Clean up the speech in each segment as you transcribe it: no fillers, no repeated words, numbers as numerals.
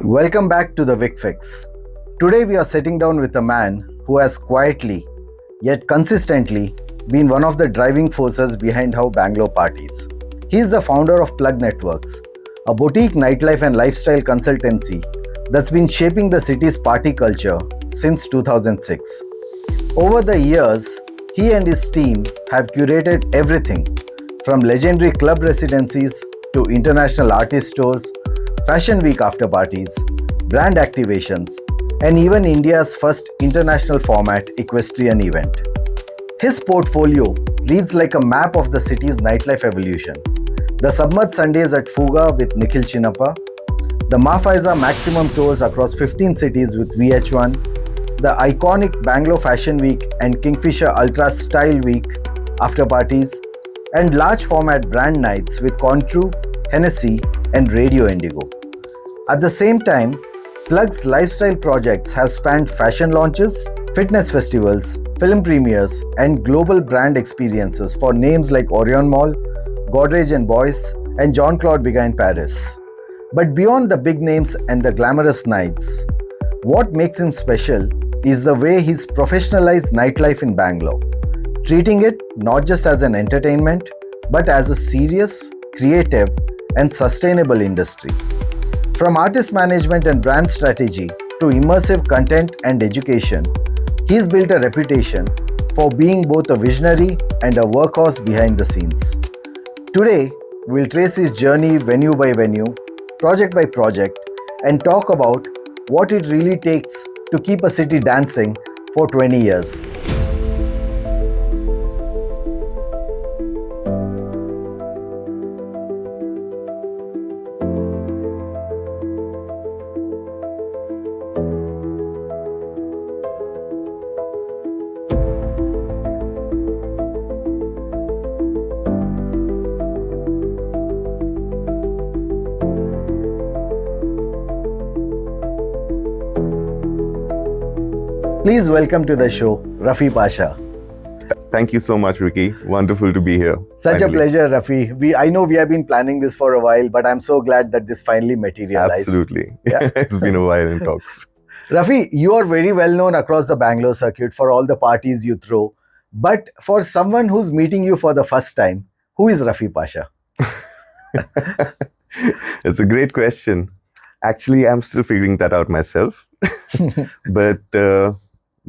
Welcome back to the Vic Fix. Today we are sitting down with a man who has quietly, yet consistently, been one of the driving forces behind how Bangalore parties. He is the founder of Plugg Networks, a boutique nightlife and lifestyle consultancy that's been shaping the city's party culture since 2006. Over the years, he and his team have curated everything from legendary club residencies to international artist tours, fashion week after parties, brand activations, and even India's first international format equestrian event. His portfolio reads like a map of the city's nightlife evolution. The Submerged Sundays at Fuga with Nikhil Chinnappa, the Faiza maximum tours across 15 cities with VH1, the iconic Bangalore Fashion Week and Kingfisher Ultra Style Week after parties, and large format brand nights with Contru, Hennessy, and Radio Indigo. At the same time, Plugg's lifestyle projects have spanned fashion launches, fitness festivals, film premieres, and global brand experiences for names like Orion Mall, Godrej and Boyce, and Jean-Claude Biga in Paris. But beyond the big names and the glamorous nights, what makes him special is the way he's professionalized nightlife in Bangalore, treating it not just as an entertainment, but as a serious, creative, and sustainable industry. From artist management and brand strategy to immersive content and education, he's built a reputation for being both a visionary and a workhorse behind the scenes. Today, we'll trace his journey venue by venue, project by project, and talk about what it really takes to keep a city dancing for 20 years. Please welcome to the show, Rafi Pasha. Thank you so much, Ricky. Wonderful to be here. Such a pleasure, Rafi. I know we have been planning this for a while, but I'm so glad that this finally materialized. Absolutely. Yeah. It's been a while in talks. Rafi, you are very well known across the Bangalore circuit for all the parties you throw. But for someone who's meeting you for the first time, who is Rafi Pasha? It's a great question. Actually, I'm still figuring that out myself. But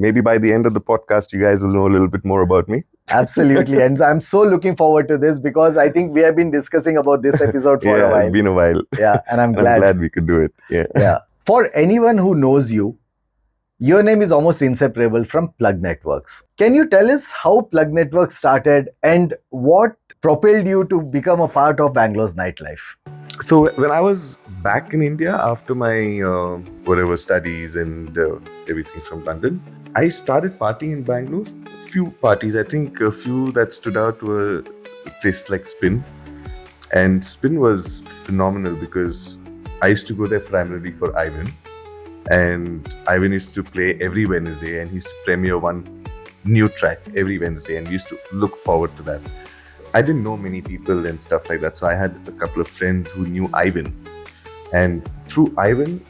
maybe by the end of the podcast, you guys will know a little bit more about me. Absolutely. And I'm so looking forward to this because I think we have been discussing about this episode for a while. It's been a while. Yeah, and I'm glad we could do it. Yeah. For anyone who knows you, your name is almost inseparable from Plugg Networks. Can you tell us how Plugg Networks started and what propelled you to become a part of Bangalore's nightlife? So when I was back in India after my studies and everything from London, I started partying in Bangalore. Few parties, I think a few that stood out were places like Spin. And Spin was phenomenal because I used to go there primarily for Ivan. And Ivan used to play every Wednesday and he used to premiere one new track every Wednesday and we used to look forward to that. I didn't know many people and stuff like that, so I had a couple of friends who knew Ivan. And through Ivan,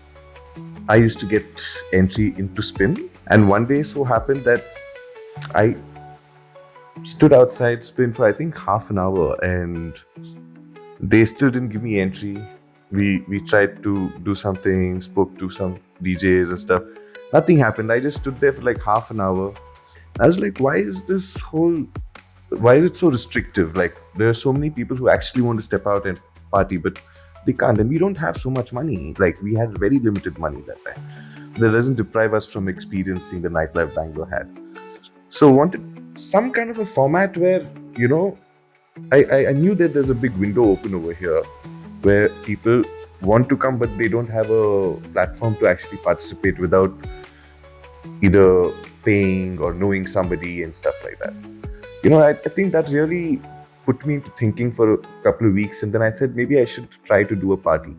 I used to get entry into Spin. And one day so happened that I stood outside Spin for I think half an hour and they still didn't give me entry. We tried to do something, spoke to some DJs and stuff. Nothing happened. I just stood there for like half an hour. I was like, why is it so restrictive? Like, there are so many people who actually want to step out and party, but they can't. And we don't have so much money. Like, we had very limited money that time. That doesn't deprive us from experiencing the nightlife Bangalore had. So wanted some kind of a format where, I knew that there's a big window open over here where people want to come, but they don't have a platform to actually participate without either paying or knowing somebody and stuff like that. I think that really put me into thinking for a couple of weeks, and then I said maybe I should try to do a party.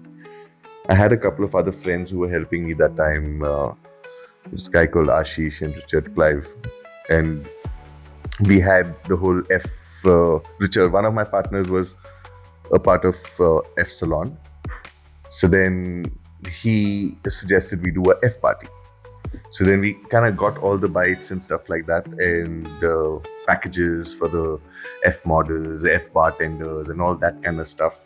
I had a couple of other friends who were helping me that time. This guy called Ashish and Richard Clive, and we had the whole Richard. One of my partners was a part of F Salon, so then he suggested we do a F party. So then we kind of got all the bites and stuff like that, and packages for the F models, F bartenders, and all that kind of stuff.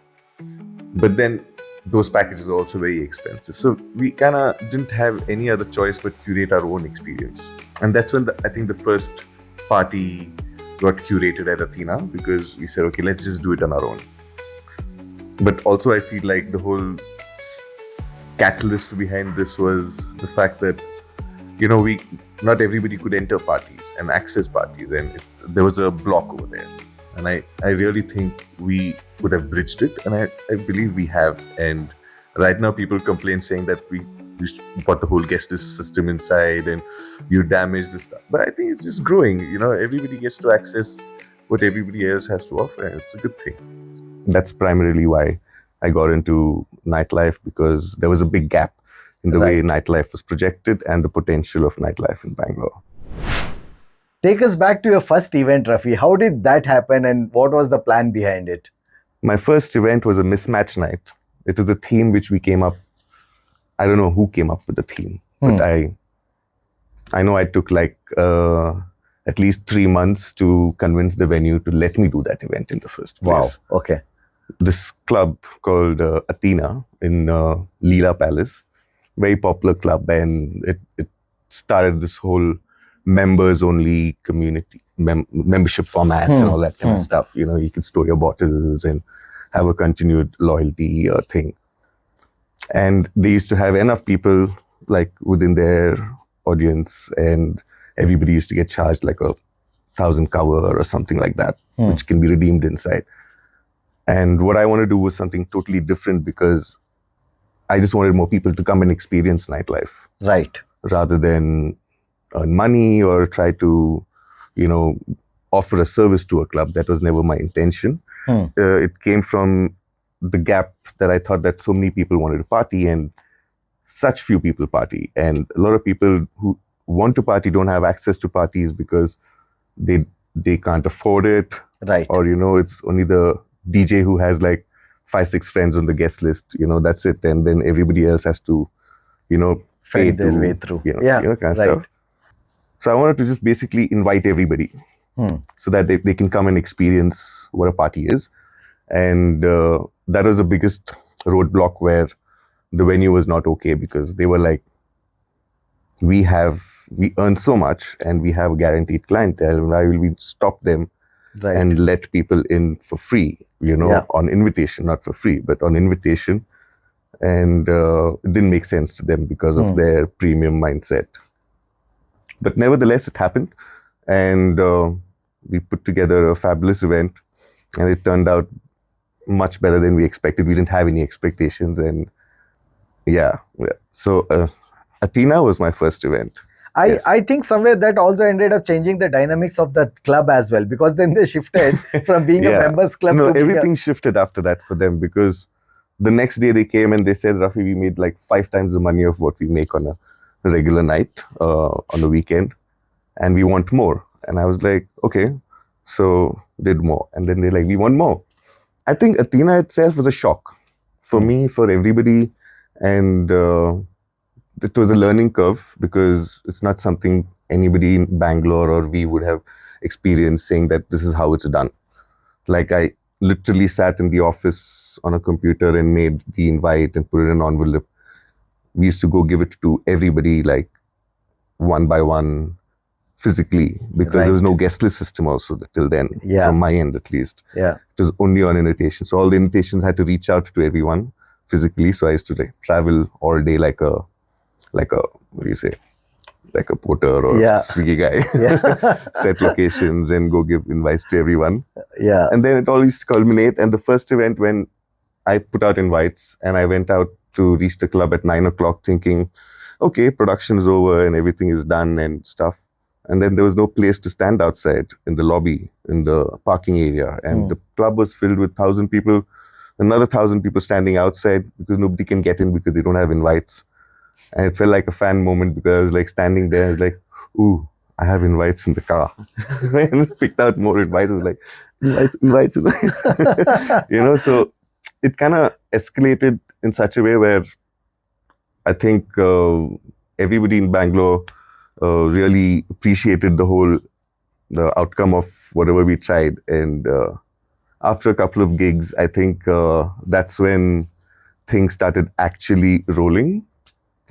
But then those packages are also very expensive. So we kind of didn't have any other choice but curate our own experience. And that's when I think the first party got curated at Athena, because we said, okay, let's just do it on our own. But also I feel like the whole catalyst behind this was the fact that, you know, not everybody could enter parties and access parties, and there was a block over there. And I really think we would have bridged it, and I believe we have. And right now people complain saying that we brought the whole guest list system inside and you damaged the stuff. But I think it's just growing. You know, everybody gets to access what everybody else has to offer, and it's a good thing. That's primarily why I got into nightlife, because there was a big gap in the way nightlife was projected and the potential of nightlife in Bangalore. Take us back to your first event, Rafi. How did that happen and what was the plan behind it? My first event was a mismatch night. It was a theme which we came up. I don't know who came up with the theme, but I know I took like at least 3 months to convince the venue to let me do that event in the first place. Wow, okay. This club called Athena in Leela Palace, very popular club, and it started this whole members-only community membership formats and all that kind of stuff. You know, you could store your bottles and have a continued loyalty thing. And they used to have enough people like within their audience, and everybody used to get charged like 1,000 cover or something like that, which can be redeemed inside. And what I want to do was something totally different, because I just wanted more people to come and experience nightlife. Right. Rather than earn money or try to, you know, offer a service to a club. That was never my intention. It came from the gap that I thought that so many people wanted to party and such few people party. And a lot of people who want to party don't have access to parties because they can't afford it. Right. Or, you know, it's only the DJ who has like 5-6 friends on the guest list, you know, that's it. And then everybody else has to, you know, fade their way through. You know, kind of stuff. So I wanted to just basically invite everybody so that they can come and experience what a party is. And that was the biggest roadblock, where the venue was not okay, because they were like, we earn so much and we have a guaranteed clientele. Why will we stop them and let people in for free, you know, on invitation, not for free, but on invitation. And it didn't make sense to them because of their premium mindset. But nevertheless, it happened. And we put together a fabulous event, and it turned out much better than we expected. We didn't have any expectations. And so Athena was my first event. I think somewhere that also ended up changing the dynamics of the club as well, because then they shifted from being a members club to everything shifted after that for them, because the next day they came and they said, Rafi, we made like 5 times the money of what we make on a regular night on a weekend, and we want more. And I was like, okay, so did more. And then they're like, we want more. I think Athena itself was a shock for me, for everybody. And it was a learning curve, because it's not something anybody in Bangalore or we would have experienced, saying that this is how it's done. Like, I literally sat in the office on a computer and made the invite and put it in an envelope. We used to go give it to everybody, like one by one, physically, because there was no guest list system also till then, from my end at least. It was only on invitation. So all the invitations had to reach out to everyone physically. So I used to travel all day like a what do you say, like a porter or Swiggy guy, set locations and go give invites to everyone. And then it all used to culminate. And the first event, when I put out invites and I went out to reach the club at 9 o'clock thinking, okay, production is over and everything is done and stuff. And then there was no place to stand outside in the lobby, in the parking area. And the club was filled with 1,000 people, another 1,000 people standing outside, because nobody can get in because they don't have invites. And it felt like a fan moment, because I was like standing there, I was like, ooh, I have invites in the car. And picked out more invites. I was like, invites. You know, so it kind of escalated in such a way where I think everybody in Bangalore really appreciated the outcome of whatever we tried. And after a couple of gigs, I think that's when things started actually rolling.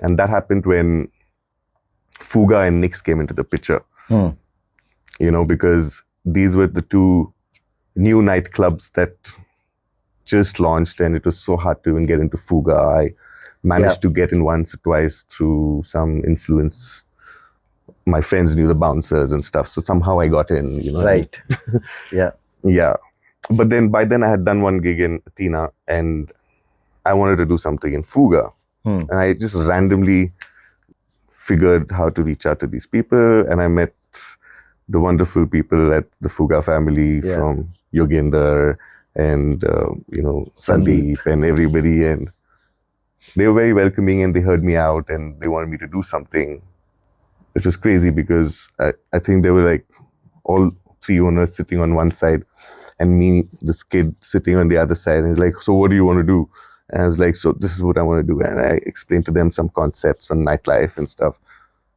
And that happened when Fuga and Nix came into the picture. Because these were the two new nightclubs that just launched, and it was so hard to even get into Fuga. I managed to get in once or twice through some influence. My friends knew the bouncers and stuff, so somehow I got in. Right. Yeah. But then by then I had done one gig in Athena, and I wanted to do something in Fuga. And I just randomly figured how to reach out to these people, and I met the wonderful people at the Fuga family, from Yogender and Sandeep and everybody, and they were very welcoming, and they heard me out, and they wanted me to do something. It was crazy because I think they were like all three owners sitting on one side and me, this kid, sitting on the other side, and he's like, so what do you want to do? And I was like, so this is what I want to do. And I explained to them some concepts on nightlife and stuff,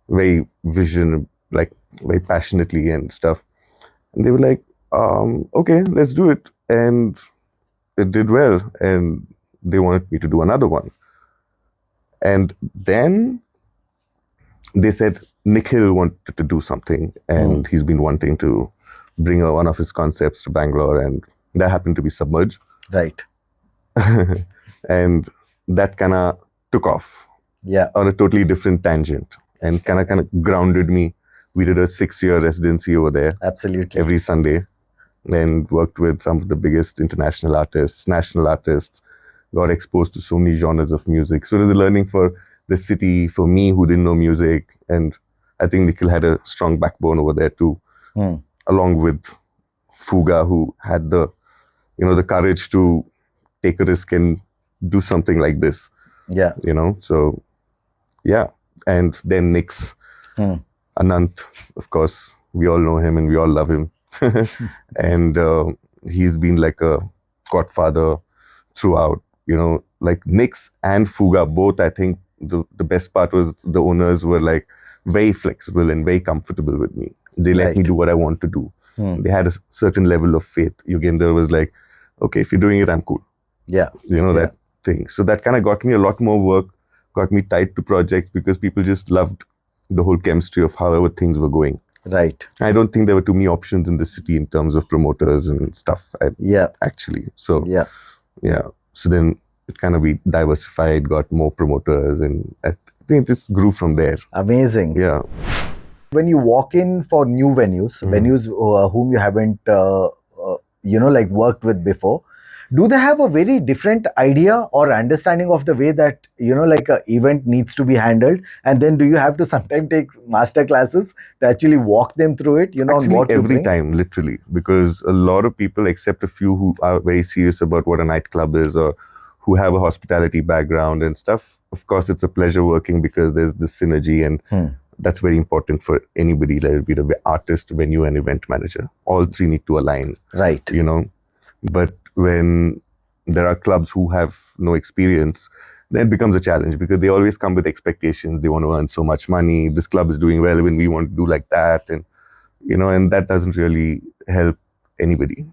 very very passionately and stuff. And they were like, okay, let's do it. And it did well. And they wanted me to do another one. And then they said Nikhil wanted to do something, and he's been wanting to bring one of his concepts to Bangalore, and that happened to be Submerge. Right. And that kind of took off on a totally different tangent, and kind of grounded me. We did a 6-year residency over there. Absolutely. Every Sunday, and worked with some of the biggest international artists, national artists, got exposed to so many genres of music. So it was a learning for the city, for me who didn't know music. And I think Nikhil had a strong backbone over there too, along with Fuga, who had the courage to take a risk and do something like this. So and then Nix, Anant, of course, we all know him and we all love him. And he's been like a godfather throughout, like Nix and Fuga both. I think the best part was the owners were like very flexible and very comfortable with me. They let me do what I want to do. They had a certain level of faith. Yogender was like, okay, if you're doing it, I'm cool. That thing. So that kind of got me a lot more work, got me tied to projects, because people just loved the whole chemistry of however things were going. Right. I don't think there were too many options in the city in terms of promoters and stuff. Actually. So So then it kind of be diversified, got more promoters, and I think it just grew from there. Amazing. Yeah. When you walk in for new venues, whom you haven't, worked with before, do they have a very different idea or understanding of the way that, an event needs to be handled? And then do you have to sometimes take master classes to actually walk them through it, Actually, what every time, literally, because a lot of people, except a few who are very serious about what a nightclub is or who have a hospitality background and stuff, of course, it's a pleasure working because there's this synergy, and that's very important for anybody, let it be the artist, venue, and event manager. All three need to align. Right. But when there are clubs who have no experience, then it becomes a challenge, because they always come with expectations. They want to earn so much money. This club is doing well when we want to do like that. And, and that doesn't really help anybody.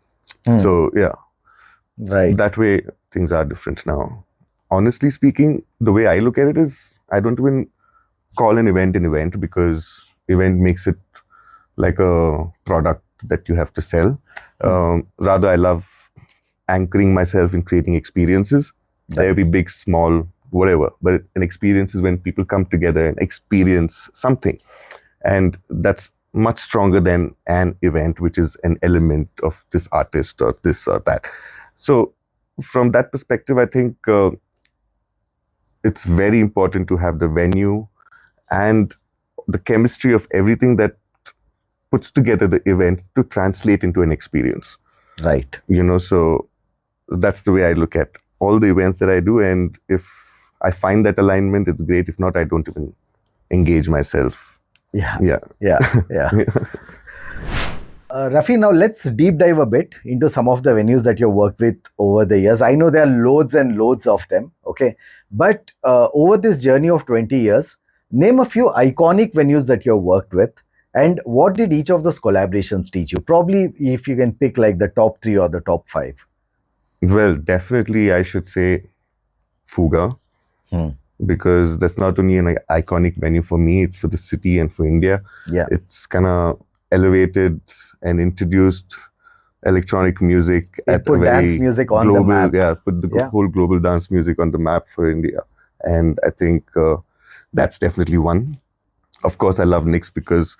So, right. That way things are different now. Honestly speaking, the way I look at it is, I don't even call an event, because event makes it like a product that you have to sell. Rather, I love anchoring myself in creating experiences. They'll be big, small, whatever. But an experience is when people come together and experience something. And that's much stronger than an event, which is an element of this artist or this or that. So from that perspective, I think it's very important to have the venue and the chemistry of everything that puts together the event to translate into an experience. Right. So that's the way I look at all the events that I do. And if I find that alignment, it's great. If not, I don't even engage myself. Yeah. Rafi, now let's deep dive a bit into some of the venues that you've worked with over the years. I know there are loads and loads of them, okay? But over this journey of 20 years, name a few iconic venues that you've worked with, and what did each of those collaborations teach you? Probably if you can pick like the top 3 or the top 5. Well, definitely I should say Fuga, Hmm. because that's not only an iconic venue for me, it's for the city and for India. Yeah. It's kind of elevated and introduced electronic music It at a put dance very music on the global, map. put the Yeah. whole global dance music on the map for India. And I think that's definitely one. Of course, I love Nick's because,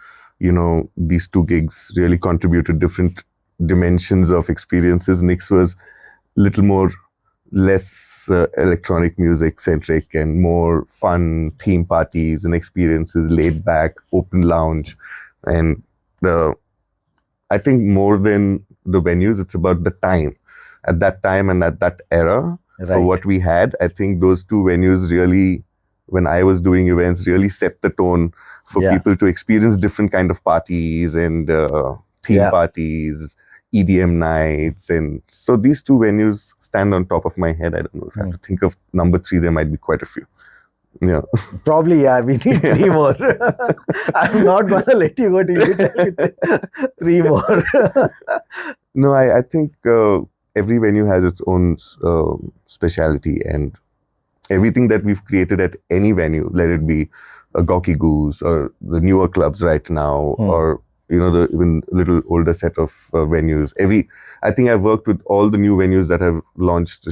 these two gigs really contributed different dimensions of experiences. Nick's was little more less electronic music centric and more fun theme parties and experiences, laid back, open lounge. And I think more than the venues, it's about the time. At that time and at that era, for Right. what we had, I think those two venues really, when I was doing events, really set the tone for Yeah. people to experience different kind of parties and theme Yeah. parties, EDM nights. And so these two venues stand on top of my head. I don't know if I have to think of number 3, there might be quite a few. Yeah. Probably, yeah. We need 3 more. I'm not gonna let you go till you tell me 3 more. No, I think every venue has its own speciality, and everything that we've created at any venue, let it be a Gawky Goose or the newer clubs right now, or the even little older set of venues. I think I've worked with all the new venues that have launched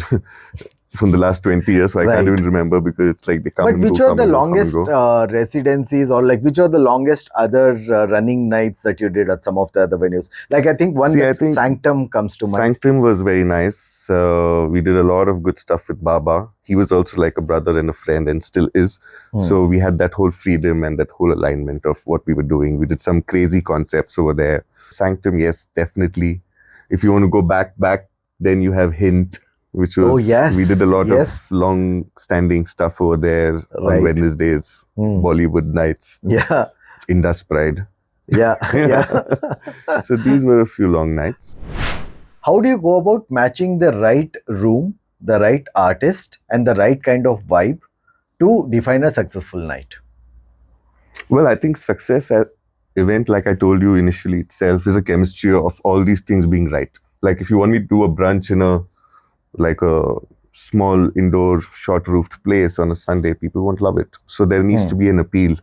from the last 20 years, so I can't Right. even remember because it's like they come But and which go, are come the and go, come and longest go. residencies, or like which are the longest other running nights that you did at some of the other venues? Like I think one See, I that think Sanctum comes to mind. Sanctum was very nice. We did a lot of good stuff with Baba. He was also like a brother and a friend and still is. So we had that whole freedom and that whole alignment of what we were doing. We did some crazy concepts over there. Sanctum, yes, definitely. If you want to go back, then you have Hint, which was, Oh, yes, we did a lot yes. of long-standing stuff over there on Right. Wednesdays, Bollywood nights, Yeah. Indus Pride. Yeah. Yeah. So these were a few long nights. How do you go about matching the right room, the right artist, and the right kind of vibe to define a successful night? Well, I think success at event, like I told you initially itself, is a chemistry of all these things being right. Like if you want me to do a brunch in a small indoor short roofed place on a Sunday, people won't love it. So there needs to be an appeal.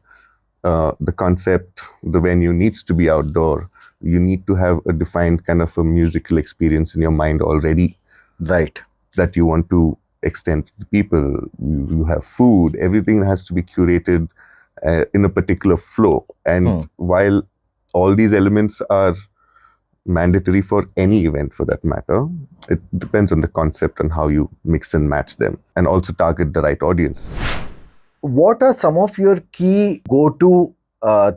The concept, the venue needs to be outdoor. You need to have a defined kind of a musical experience in your mind already. Right. That you want to extend to people. You have food, everything has to be curated in a particular flow. And while all these elements are mandatory for any event for that matter, it depends on the concept and how you mix and match them, and also target the right audience. What are some of your key go-to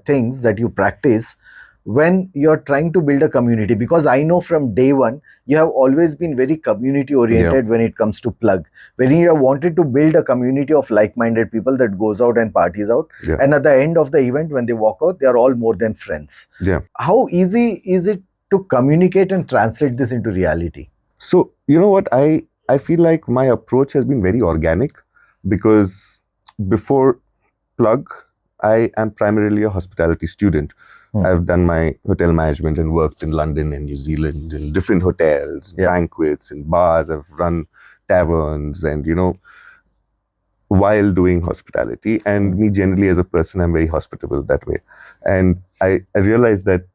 things that you practice when you're trying to build a community? Because I know from day one, you have always been very community oriented when it comes to Plugg. When you have wanted to build a community of like-minded people that goes out and parties out, and at the end of the event, when they walk out, they are all more than friends. How easy is it to communicate and translate this into reality? So, you know what, I feel like my approach has been very organic, because before Plugg, I am primarily a hospitality student. I've done my hotel management and worked in London and New Zealand in different hotels, banquets, and bars. I've run taverns and, while doing hospitality. And me generally as a person, I'm very hospitable that way. And I realized that,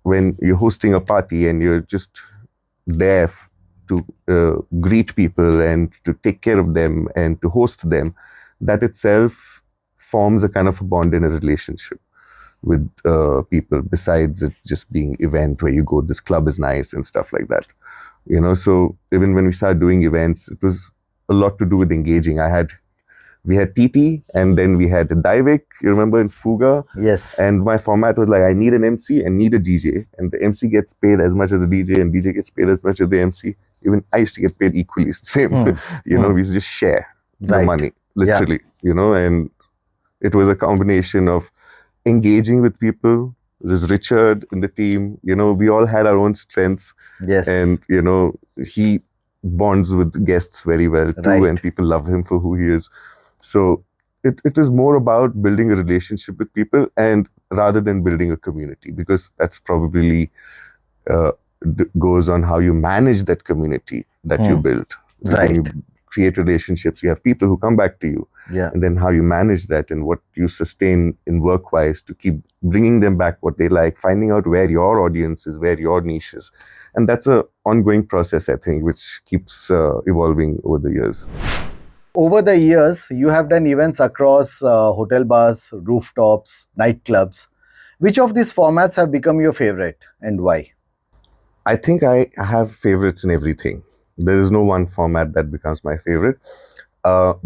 when you're hosting a party and you're just there to greet people and to take care of them and to host them, that itself forms a kind of a bond in a relationship with people, besides it just being event where you go, this club is nice and stuff like that. So even when we started doing events, it was a lot to do with engaging. We had TT, and then we had Vic, you remember, in Fuga? Yes. And my format was like, I need an MC and need a DJ. And the MC gets paid as much as the DJ, and DJ gets paid as much as the MC. Even I used to get paid equally, same. We used to just share the money, literally, and it was a combination of engaging with people. There's Richard in the team, we all had our own strengths. Yes. And, he bonds with guests very well too, Right. and people love him for who he is. So it is more about building a relationship with people, and rather than building a community, because that's probably uh, goes on how you manage that community that you build. When you Right. create relationships, you have people who come back to you, Yeah. and then how you manage that and what you sustain in work wise to keep bringing them back what they like, finding out where your audience is, where your niche is. And that's a ongoing process, I think, which keeps evolving over the years. Over the years, you have done events across hotel bars, rooftops, nightclubs. Which of these formats have become your favorite and why? I think I have favorites in everything. There is no one format that becomes my favorite,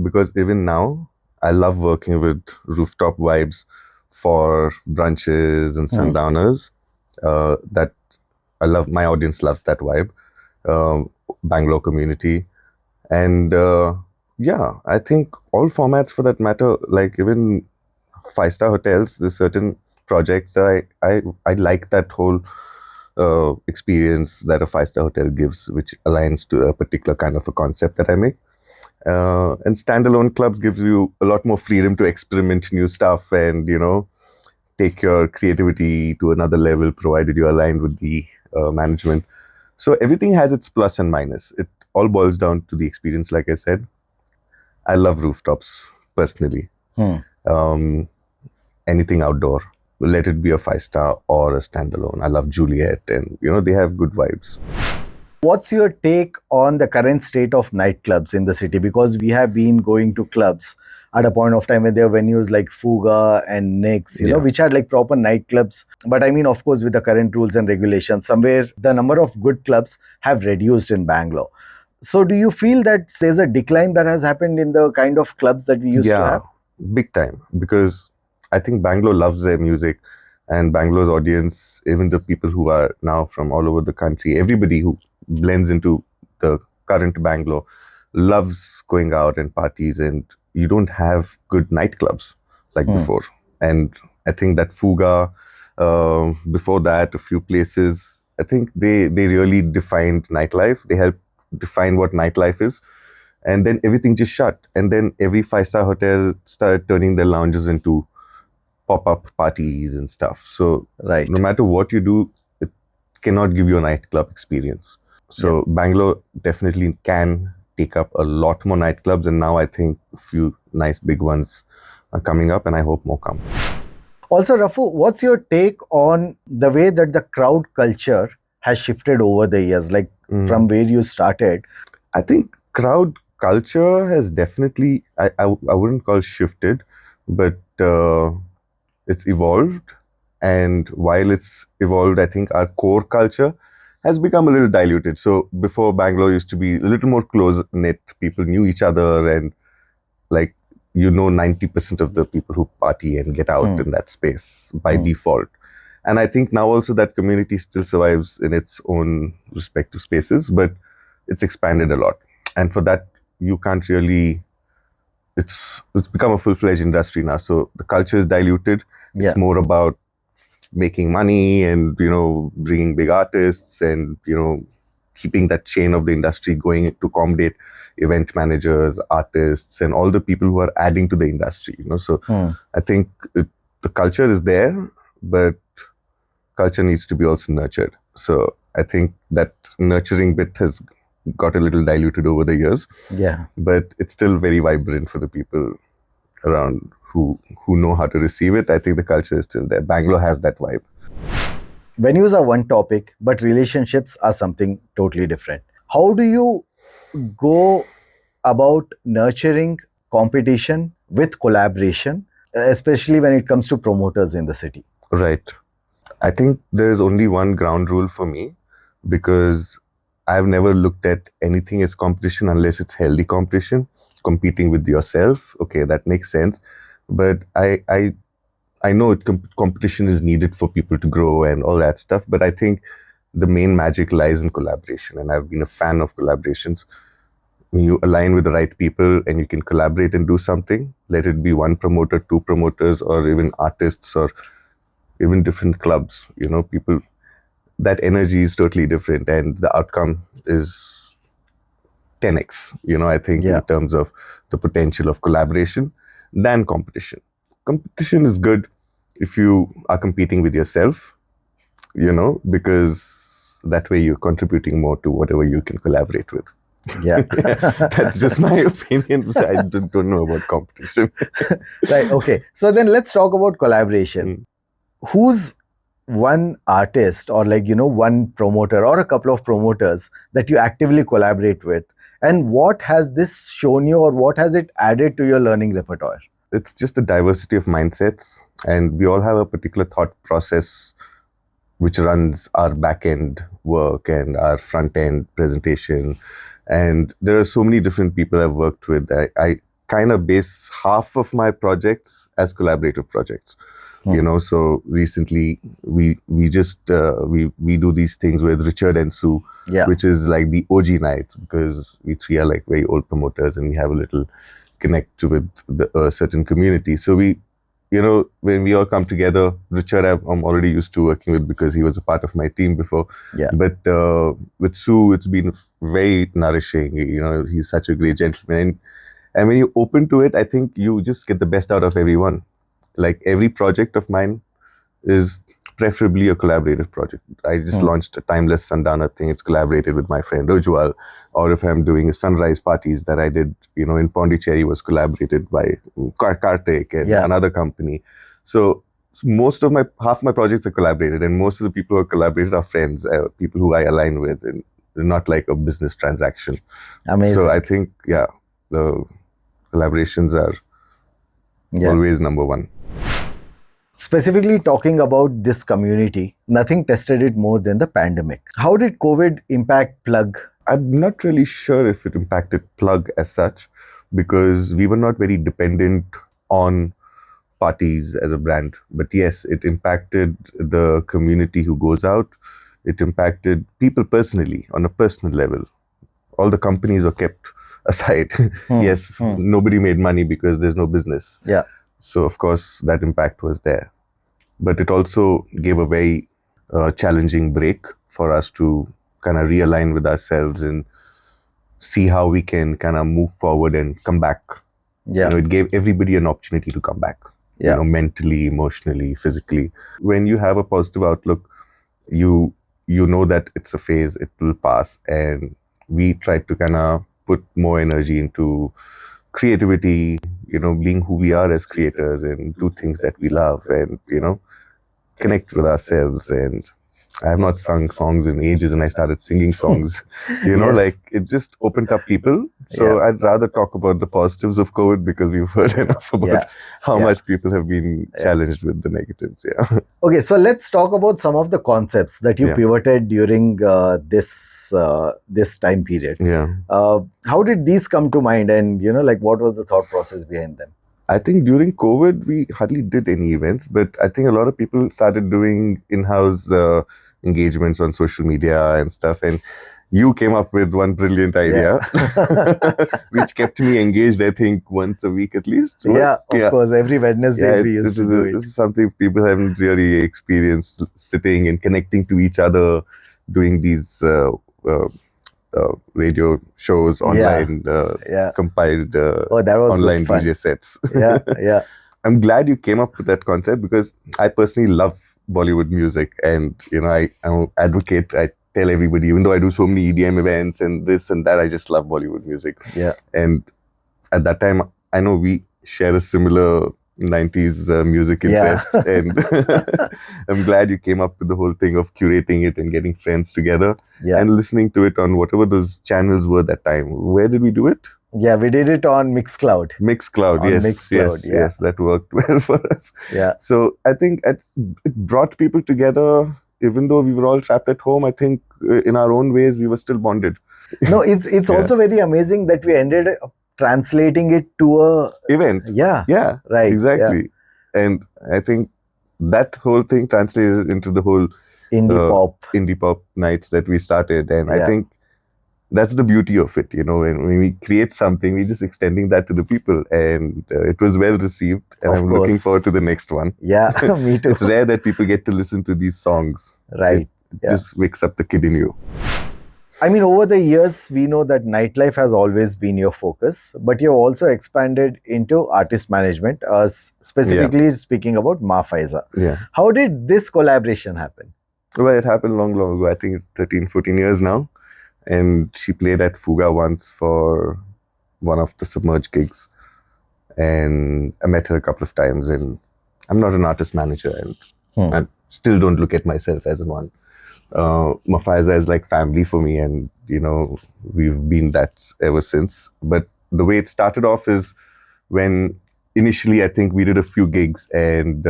because even now I love working with rooftop vibes for brunches and sundowners. That I love. My audience loves that vibe. Bangalore community, and yeah, I think all formats for that matter. Like even 5-star hotels, there's certain projects that I like that whole experience that a 5-star hotel gives, which aligns to a particular kind of a concept that I make. And standalone clubs gives you a lot more freedom to experiment new stuff and, take your creativity to another level, provided you're aligned with the management. So everything has its plus and minus. It all boils down to the experience, like I said. I love rooftops personally. Um, anything outdoor, let it be a 5-star or a standalone. I love Juliet, and they have good vibes. What's your take on the current state of nightclubs in the city? Because we have been going to clubs at a point of time when there were venues like Fuga and Nix, Yeah. which had like proper nightclubs. But I mean, of course, with the current rules and regulations, somewhere the number of good clubs have reduced in Bangalore. So do you feel that there's a decline that has happened in the kind of clubs that we used to Yeah, have? big time. Because I think Bangalore loves their music, and Bangalore's audience, even the people who are now from all over the country, everybody who blends into the current Bangalore loves going out and parties, and you don't have good nightclubs like before. And I think that Fuga, before that, a few places, I think they really defined nightlife. They helped define what nightlife is. And then everything just shut. And then every 5-star hotel started turning their lounges into pop-up parties and stuff. So Right. no matter what you do, it cannot give you a nightclub experience. So Bangalore definitely can take up a lot more nightclubs, and now I think a few nice big ones are coming up, and I hope more come. Also, Rafu, what's your take on the way that the crowd culture has shifted over the years, like from where you started? I think crowd culture has definitely, I wouldn't call shifted, but it's evolved. And while it's evolved, I think our core culture has become a little diluted. So before, Bangalore used to be a little more close-knit. People knew each other, and 90% of the people who party and get out in that space by default. And I think now also that community still survives in its own respective spaces, but it's expanded a lot. And for that, you can't really, it's become a full-fledged industry now. So the culture is diluted. It's more about making money and, bringing big artists and, keeping that chain of the industry going to accommodate event managers, artists, and all the people who are adding to the industry, So I think the culture is there, but culture needs to be also nurtured. So I think that nurturing bit has got a little diluted over the years. Yeah. But it's still very vibrant for the people around who know how to receive it. I think the culture is still there. Bangalore has that vibe. Venues are one topic, but relationships are something totally different. How do you go about nurturing competition with collaboration, especially when it comes to promoters in the city? Right. I think there's only one ground rule for me, because I've never looked at anything as competition unless it's healthy competition, competing with yourself. Okay, that makes sense. But I know competition is needed for people to grow and all that stuff, but I think the main magic lies in collaboration, and I've been a fan of collaborations. When you align with the right people and you can collaborate and do something, let it be one promoter, two promoters, or even artists, or even different clubs, people, that energy is totally different, and the outcome is 10x, I think Yeah. in terms of the potential of collaboration than competition. Competition is good if you are competing with yourself, because that way you're contributing more to whatever you can collaborate with. Yeah. That's just my opinion. I don't know about competition. Right. Okay. So then let's talk about collaboration. Who's one artist or one promoter or a couple of promoters that you actively collaborate with? And what has this shown you or what has it added to your learning repertoire? It's just a diversity of mindsets, and we all have a particular thought process which runs our back-end work and our front-end presentation. And there are so many different people I've worked with. I kind of base half of my projects as collaborative projects. So recently we just we do these things with Richard and Sue, which is like the OG nights, because we three are like very old promoters and we have a little connect with the certain community. So we, when we all come together, Richard I'm already used to working with because he was a part of my team before. But with Sue, it's been very nourishing. He's such a great gentleman. And when you open to it, I think you just get the best out of everyone. Like every project of mine is preferably a collaborative project. I just launched a Timeless Sundowner thing. It's collaborated with my friend Ujwal. Or if I'm doing a sunrise parties that I did, in Pondicherry, was collaborated by Karthik and another company. So half my projects are collaborated, and most of the people who are collaborated are friends, people who I align with, and not like a business transaction. Amazing. So I think, the collaborations are always number one. Specifically talking about this community, nothing tested it more than the pandemic. How did COVID impact Plugg? I'm not really sure if it impacted Plugg as such, because we were not very dependent on parties as a brand. But yes, it impacted the community who goes out. It impacted people personally, on a personal level. All the companies were kept aside. Yes, nobody made money because there's no business. So of course that impact was there. But it also gave a very challenging break for us to kind of realign with ourselves and see how we can kind of move forward and come back. It gave everybody an opportunity to come back. Mentally, emotionally, physically. When you have a positive outlook, you know that it's a phase, it will pass. And we tried to kind of put more energy into creativity, being who we are as creators, and do things that we love, and, connect with ourselves. And I have not sung songs in ages, and I started singing songs, like it just opened up people. So I'd rather talk about the positives of COVID, because we've heard enough about how much people have been challenged with the negatives. Okay, so let's talk about some of the concepts that you pivoted during this time period. How did these come to mind, and what was the thought process behind them? I think during COVID, we hardly did any events, but I think a lot of people started doing in-house engagements on social media and stuff. And you came up with one brilliant idea, which kept me engaged, I think, once a week at least. Of course. Every Wednesday we used to do it. This is something people haven't really experienced, sitting and connecting to each other, doing these radio shows online, compiled online DJ sets. I'm glad you came up with that concept, because I personally love Bollywood music, and I'm an advocate. I tell everybody, even though I do so many EDM events and this and that, I just love Bollywood music. And at that time, I know we share a similar 90s music interest, and I'm glad you came up with the whole thing of curating it and getting friends together and listening to it on whatever those channels were that time. Where did we do it? We did it on Mixcloud. Yes, that worked well for us. So I think it brought people together, even though we were all trapped at home. I think in our own ways, we were still bonded. No, it's also very amazing that we ended translating it to a event. Right. Exactly. And I think that whole thing translated into the whole indie pop nights that we started. And I think that's the beauty of it, when we create something, we're just extending that to the people, and it was well received, and I'm looking forward to the next one. Me too. It's rare that people get to listen to these songs. Right. It just wakes up the kid in you. I mean, over the years, we know that nightlife has always been your focus, but you've also expanded into artist management, specifically speaking about Faiza. Yeah. How did this collaboration happen? Well, it happened long, long ago. I think it's 13, 14 years now. And she played at Fuga once for one of the Submerge gigs. And I met her a couple of times. And I'm not an artist manager. And I still don't look at myself as one. Faiza is like family for me. And, we've been that ever since. But the way it started off is when initially I think we did a few gigs and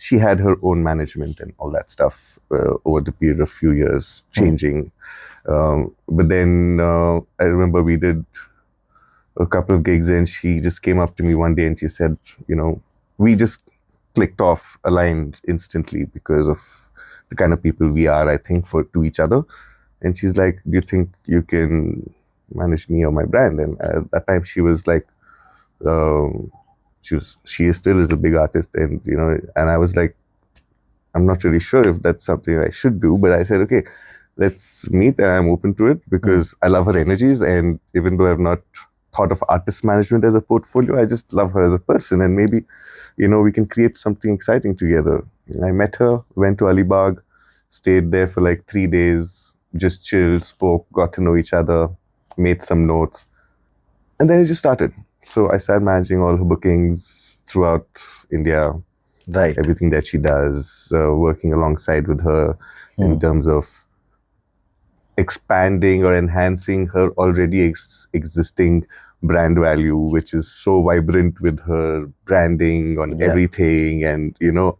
she had her own management and all that stuff over the period of few years, changing. But then I remember we did a couple of gigs and she just came up to me one day and she said, we just clicked off, aligned instantly because of the kind of people we are, I think, to each other. And she's like, do you think you can manage me or my brand? And at that time she was like, she still is a big artist, and and I was like, I'm not really sure if that's something I should do, but I said, okay, let's meet, and I'm open to it because I love her energies, and even though I've not thought of artist management as a portfolio, I just love her as a person, and maybe we can create something exciting together. I met her, went to Alibag, stayed there for like 3 days, just chilled, spoke, got to know each other, made some notes, and then it just started. So I started managing all her bookings throughout India, right? Everything that she does, working alongside with her in terms of expanding or enhancing her already existing brand value, which is so vibrant with her branding on everything, and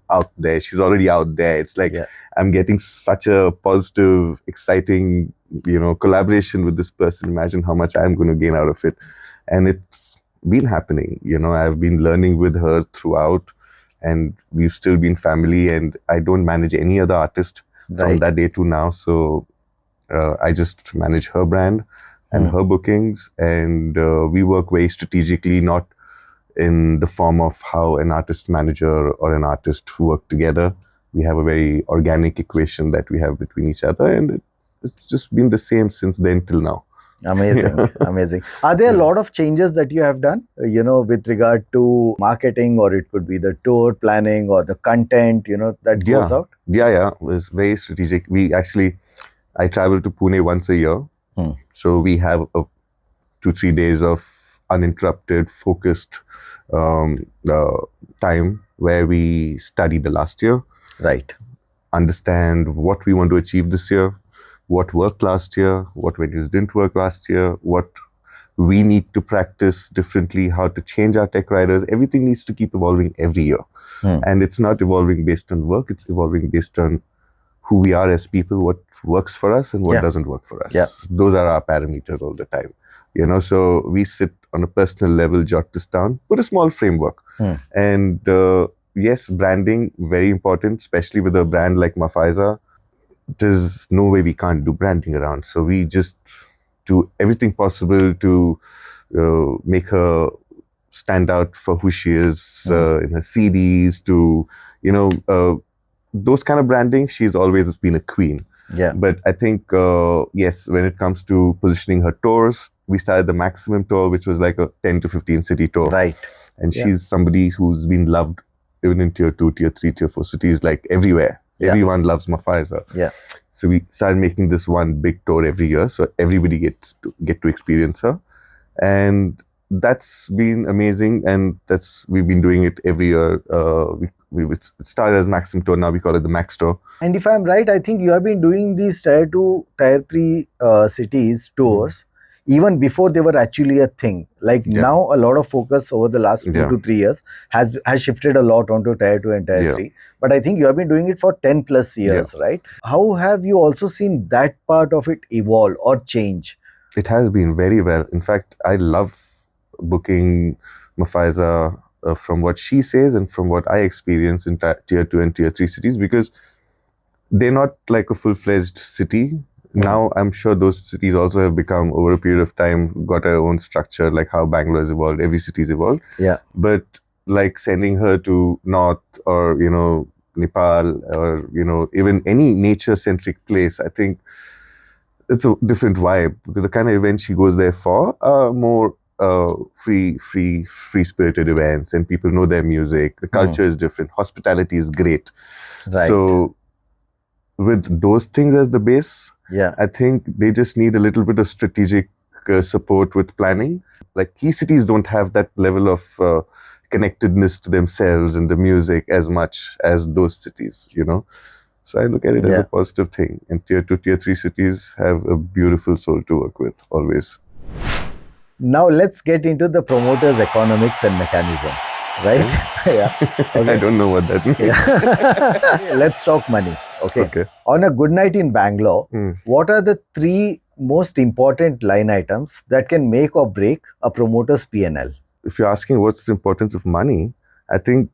out there. She's already out there. It's like I'm getting such a positive, exciting, collaboration with this person. Imagine how much I'm going to gain out of it. And it's been happening. I've been learning with her throughout, and we've still been family, and I don't manage any other artist from that day to now. So I just manage her brand and her bookings, and we work very strategically, not in the form of how an artist manager or an artist work together. We have a very organic equation that we have between each other, and it's just been the same since then till now. Amazing. Amazing. Are there a lot of changes that you have done, with regard to marketing, or it could be the tour planning or the content, that goes out? Yeah. It's very strategic. I travel to Pune once a year. So we have 2-3 days of uninterrupted, focused time where we study the last year. Right. Understand what we want to achieve this year, what worked last year, what venues didn't work last year, what we need to practice differently, how to change our tech riders. Everything needs to keep evolving every year. And it's not evolving based on work, it's evolving based on who we are as people, what works for us and what doesn't work for us. Those are our parameters all the time. So we sit on a personal level, jot this down, put a small framework. And yes, branding, very important, especially with a brand like Faiza. There's no way we can't do branding around. So we just do everything possible to make her stand out for who she is in her CDs, to, those kind of branding. She's always been a queen. But I think, yes, when it comes to positioning her tours, we started the Maximum tour, which was like a 10 to 15 city tour. Right. And she's somebody who's been loved even in tier 2, tier 3, tier 4 cities, like everywhere. Everyone loves Faiza. So we started making this one big tour every year, so everybody get to experience her, and that's been amazing. And we've been doing it every year. It started as Maxim Tour, now we call it the Max Tour. And if I'm right, I think you have been doing these tier 2, tier 3 cities tours even before they were actually a thing. Like now, a lot of focus over the last 2 to 3 years has shifted a lot onto tier 2 and tier 3. But I think you have been doing it for 10 plus years, right? How have you also seen that part of it evolve or change? It has been very well. In fact, I love booking Faiza from what she says and from what I experience in tier 2 and tier 3 cities, because they're not like a full-fledged city. Now, I'm sure those cities also have become, over a period of time, got their own structure, like how Bangalore has evolved, every city's evolved. But like sending her to North or, Nepal or, even any nature-centric place, I think it's a different vibe, because the kind of events she goes there for are more free-spirited events, and people know their music. The culture is different. Hospitality is great. Right. So with those things as the base, I think they just need a little bit of strategic support with planning. Like, key cities don't have that level of connectedness to themselves and the music as much as those cities, you know. So I look at it as a positive thing. And tier 2, tier 3 cities have a beautiful soul to work with, always. Now let's get into the promoters' economics and mechanisms, right? Okay. I don't know what that means. Let's talk money. Okay. On a good night in Bangalore, what are the 3 most important line items that can make or break a promoter's P&L? If you're asking what's the importance of money, I think,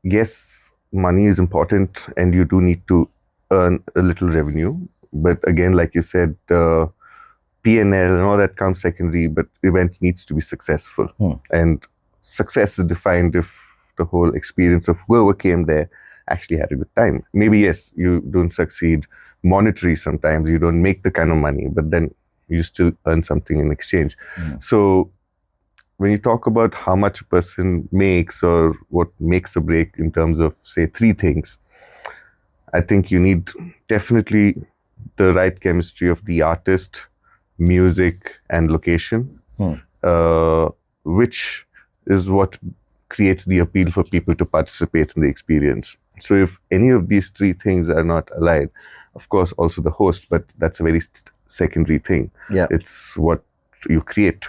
yes, money is important and you do need to earn a little revenue. But again, like you said, P&L and all that comes secondary, but event needs to be successful. And success is defined if the whole experience of whoever came there actually had a good time. Maybe, yes, you don't succeed monetary sometimes, you don't make the kind of money, but then you still earn something in exchange. So when you talk about how much a person makes or what makes a break in terms of, say, 3 things, I think you need definitely the right chemistry of the artist, music, and location, which is what creates the appeal for people to participate in the experience. So if any of these 3 things are not aligned, of course, also the host, but that's a very secondary thing. It's what you create,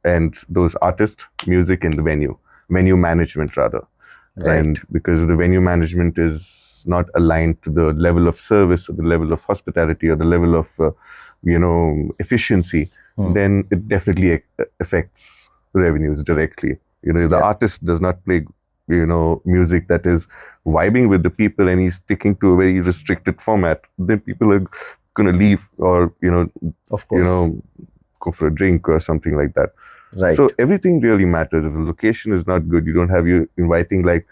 and those artists, music, and the venue management rather. And because the venue management is not aligned to the level of service or the level of hospitality or the level of efficiency, then it definitely affects revenues directly. You know, if the artist does not play music that is vibing with the people and he's sticking to a very restricted format, then people are going to leave or of course, go for a drink or something like that. Right. So everything really matters. If the location is not good, you don't have you inviting like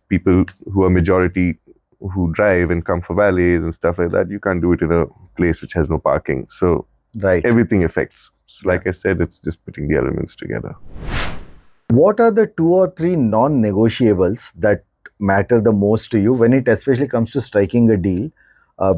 people who are majority who drive and come for valets and stuff like that. You can't do it in a place which has no parking. So everything affects. So like I said, it's just putting the elements together. What are the 2 or 3 non-negotiables that matter the most to you when it especially comes to striking a deal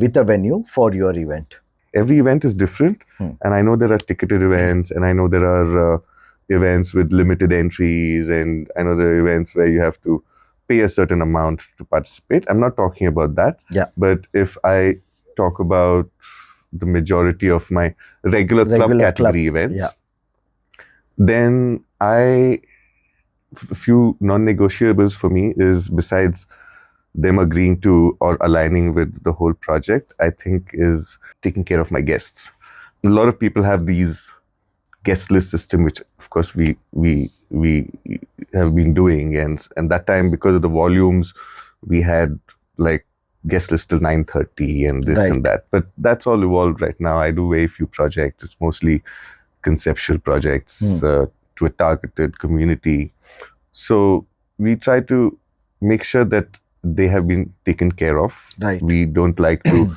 with a venue for your event? Every event is different, and I know there are ticketed events, and I know there are events with limited entries, and I know there are events where you have to pay a certain amount to participate. I'm not talking about that. But if I talk about the majority of my regular club category events, then a few non-negotiables for me is, besides them agreeing to or aligning with the whole project, I think is taking care of my guests. A lot of people have these guest list system, which of course we have been doing, and that time, because of the volumes, we had like guest list till 9:30 and this and that. But that's all evolved right now. I do very few projects. It's mostly conceptual projects to a targeted community. So we try to make sure that they have been taken care of. We don't like to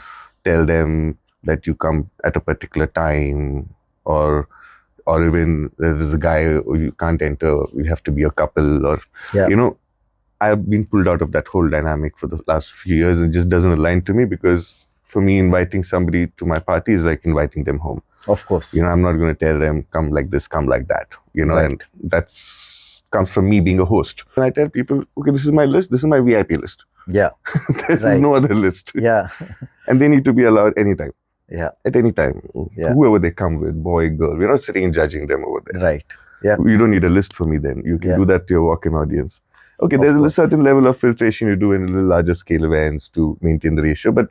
tell them that you come at a particular time, or even there's a guy who you can't enter, you have to be a couple, or I've been pulled out of that whole dynamic for the last few years. It just doesn't align to me, because for me, inviting somebody to my party is like inviting them home. Of course. I'm not going to tell them, come like this, come like that, and that's comes from me being a host. And I tell people, okay, this is my list, this is my VIP list. There's no other list. And they need to be allowed anytime. At any time. Whoever they come with, boy, girl. We're not sitting and judging them over there. You don't need a list for me then. You can do that to your walk-in audience. Okay, there's a certain level of filtration you do in a little larger scale events to maintain the ratio, but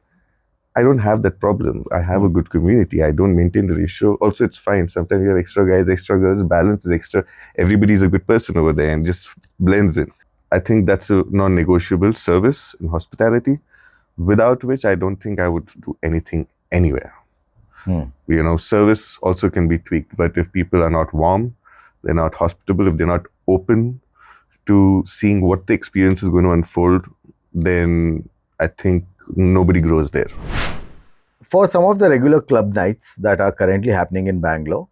I don't have that problem. I have a good community. I don't maintain the ratio. Also, it's fine. Sometimes you have extra guys, extra girls, balance is extra. Everybody's a good person over there and just blends in. I think that's a non-negotiable service in hospitality, without which I don't think I would do anything anywhere. Service also can be tweaked, but if people are not warm, they're not hospitable, if they're not open to seeing what the experience is going to unfold, then I think nobody grows there. For some of the regular club nights that are currently happening in Bangalore,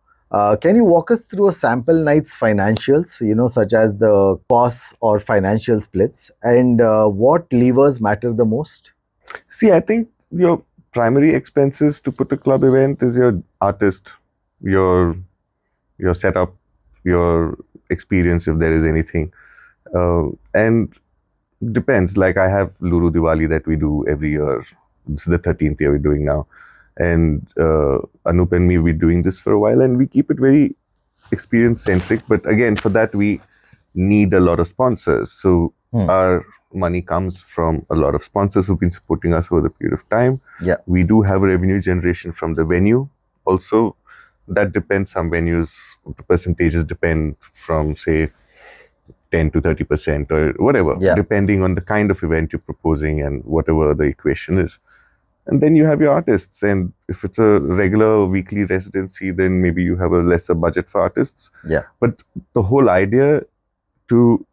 can you walk us through a sample night's financials, such as the costs or financial splits, and what levers matter the most? See, I think your primary expenses to put a club event is your artist, your your setup, your experience, if there is anything, and depends. Like I have Luru Diwali that we do every year. This is the 13th year we're doing now, and Anup and me we're doing this for a while, and we keep it very experience centric. But again, for that we need a lot of sponsors. So our money comes from a lot of sponsors who've been supporting us over the period of time. Yeah. We do have a revenue generation from the venue also. That depends. Some venues, the percentages depend from say 10 to 30% or whatever, depending on the kind of event you're proposing and whatever the equation is. And then you have your artists. And if it's a regular weekly residency, then maybe you have a lesser budget for artists. Yeah. But the whole idea to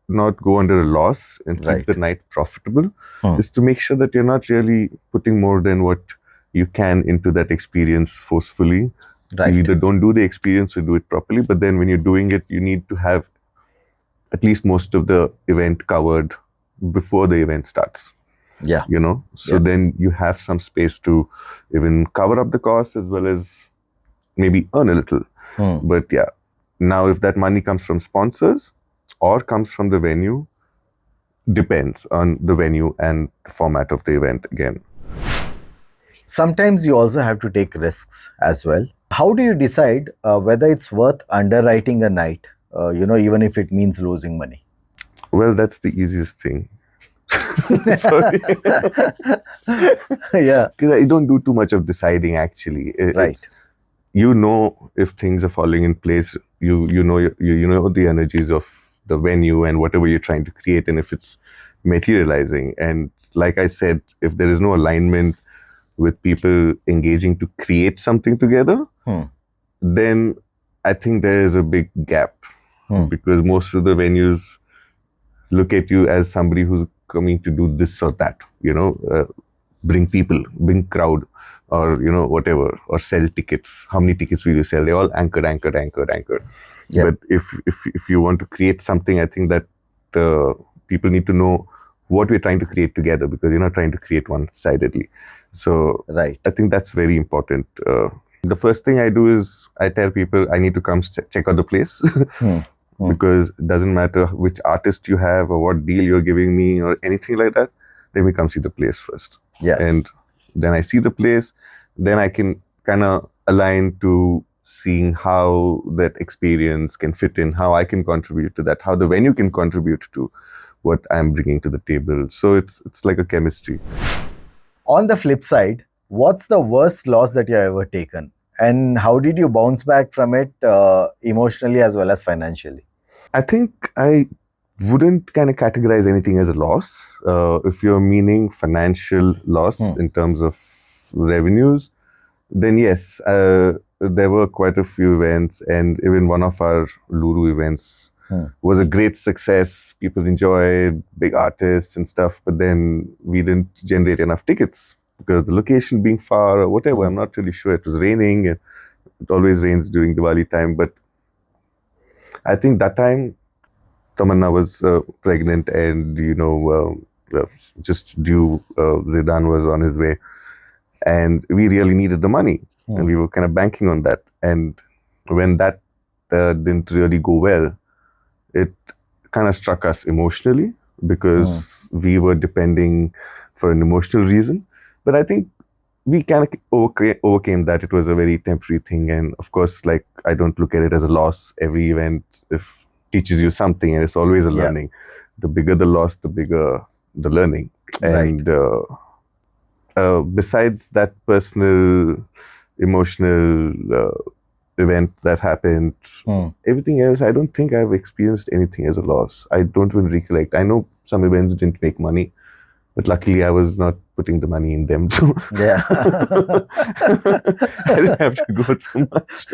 not go under a loss and keep the night profitable is to make sure that you're not really putting more than what you can into that experience forcefully. Right. You either don't do the experience or do it properly, but then when you're doing it, you need to have at least most of the event covered before the event starts. Yeah. So then you have some space to even cover up the costs as well as maybe earn a little. But yeah, now if that money comes from sponsors or comes from the venue, depends on the venue and the format of the event again. Sometimes you also have to take risks as well. How do you decide whether it's worth underwriting a night, even if it means losing money? Well, that's the easiest thing. Sorry. Yeah. Because I don't do too much of deciding actually. If things are falling in place, you know the energies of the venue and whatever you're trying to create, and if it's materializing. And like I said, if there is no alignment with people engaging to create something together, then I think there is a big gap because most of the venues look at you as somebody who's coming to do this or that, bring people, bring crowd, or whatever, or sell tickets. How many tickets will you sell? They're all anchored. Yeah. But if you want to create something, I think that people need to know what we're trying to create together, because you're not trying to create one-sidedly. So I think that's very important. The first thing I do is I tell people I need to come check out the place. Because it doesn't matter which artist you have or what deal you're giving me or anything like that. Let me come see the place first. Yeah. And then I see the place, then I can kind of align to seeing how that experience can fit in, how I can contribute to that, how the venue can contribute to what I'm bringing to the table. So it's like a chemistry. On the flip side, what's the worst loss that you've ever taken? And how did you bounce back from it emotionally as well as financially? I think I wouldn't kind of categorize anything as a loss. If you're meaning financial loss in terms of revenues, then yes, there were quite a few events, and even one of our Luru events was a great success. People enjoyed, big artists and stuff, but then we didn't generate enough tickets because the location being far or whatever. I'm not really sure. It was raining, and it always rains during Diwali time, but I think that time Tamanna was pregnant and, just due. Zidan was on his way. And we really needed the money. And we were kind of banking on that. And when that didn't really go well, it kind of struck us emotionally because we were depending for an emotional reason. But I think we kind of overcame that. It was a very temporary thing. And of course, I don't look at it as a loss. Every event teaches you something, and it's always a learning. The bigger the loss, the bigger the learning. And besides that personal, emotional event that happened, everything else, I don't think I've experienced anything as a loss. I don't even recollect. I know some events didn't make money, but luckily I was not putting the money in them. So yeah. I didn't have to go too much.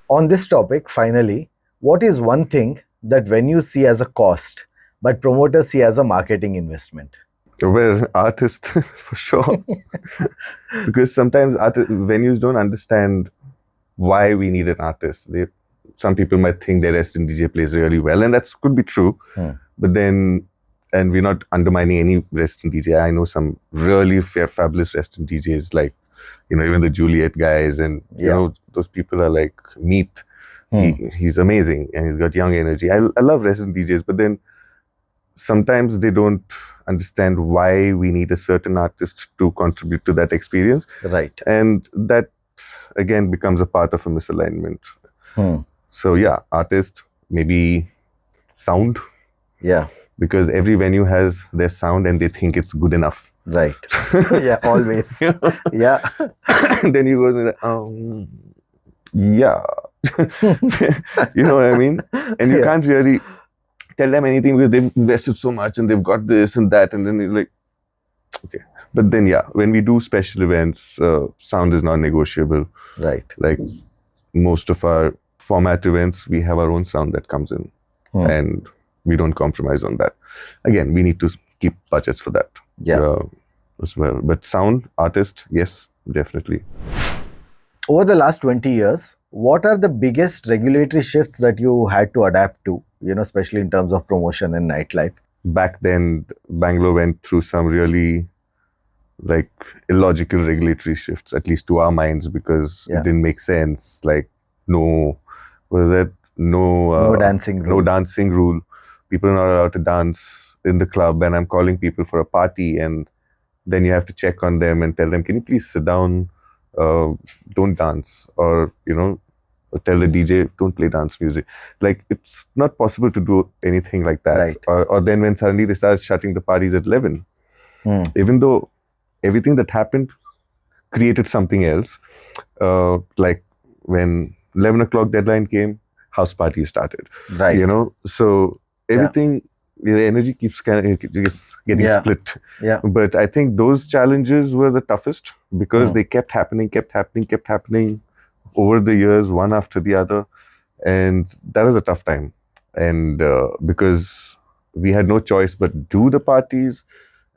On this topic, finally, what is one thing that venues see as a cost, but promoters see as a marketing investment? Well, artist for sure. Because sometimes venues don't understand why we need an artist. Some people might think their resident DJ plays really well, and that could be true. But then, and we're not undermining any resident DJ. I know some really fabulous resident DJs, like, even the Juliet guys, and those people are like meat. He's amazing, and he's got young energy. I love resident DJs, but then sometimes they don't understand why we need a certain artist to contribute to that experience. Right. And that again becomes a part of a misalignment. So yeah, artist, maybe sound. Yeah. Because every venue has their sound and they think it's good enough. Right. Yeah, always. Yeah. Then you go, yeah. You know what I mean? And you can't really tell them anything because they've invested so much and they've got this and that, and then you're like, okay. But then when we do special events, sound is non-negotiable. Right. Like most of our format events, we have our own sound that comes in, and we don't compromise on that. Again, we need to keep budgets for that as well. But sound, artist, yes, definitely. Over the last 20 years, what are the biggest regulatory shifts that you had to adapt to, especially in terms of promotion and nightlife? Back then, Bangalore went through some really illogical regulatory shifts, at least to our minds, because it didn't make sense. Like, no dancing rule. No dancing rule. People are not allowed to dance in the club, and I'm calling people for a party, and then you have to check on them and tell them, can you please sit down, don't dance, or tell the DJ, don't play dance music. Like, it's not possible to do anything like that. Right. Or then when suddenly they start shutting the parties at 11, even though everything that happened created something else, like when 11 o'clock deadline came, house parties started. Right. So everything, the energy keeps getting split. Yeah. But I think those challenges were the toughest because they kept happening over the years, one after the other. And that was a tough time. And because we had no choice but do the parties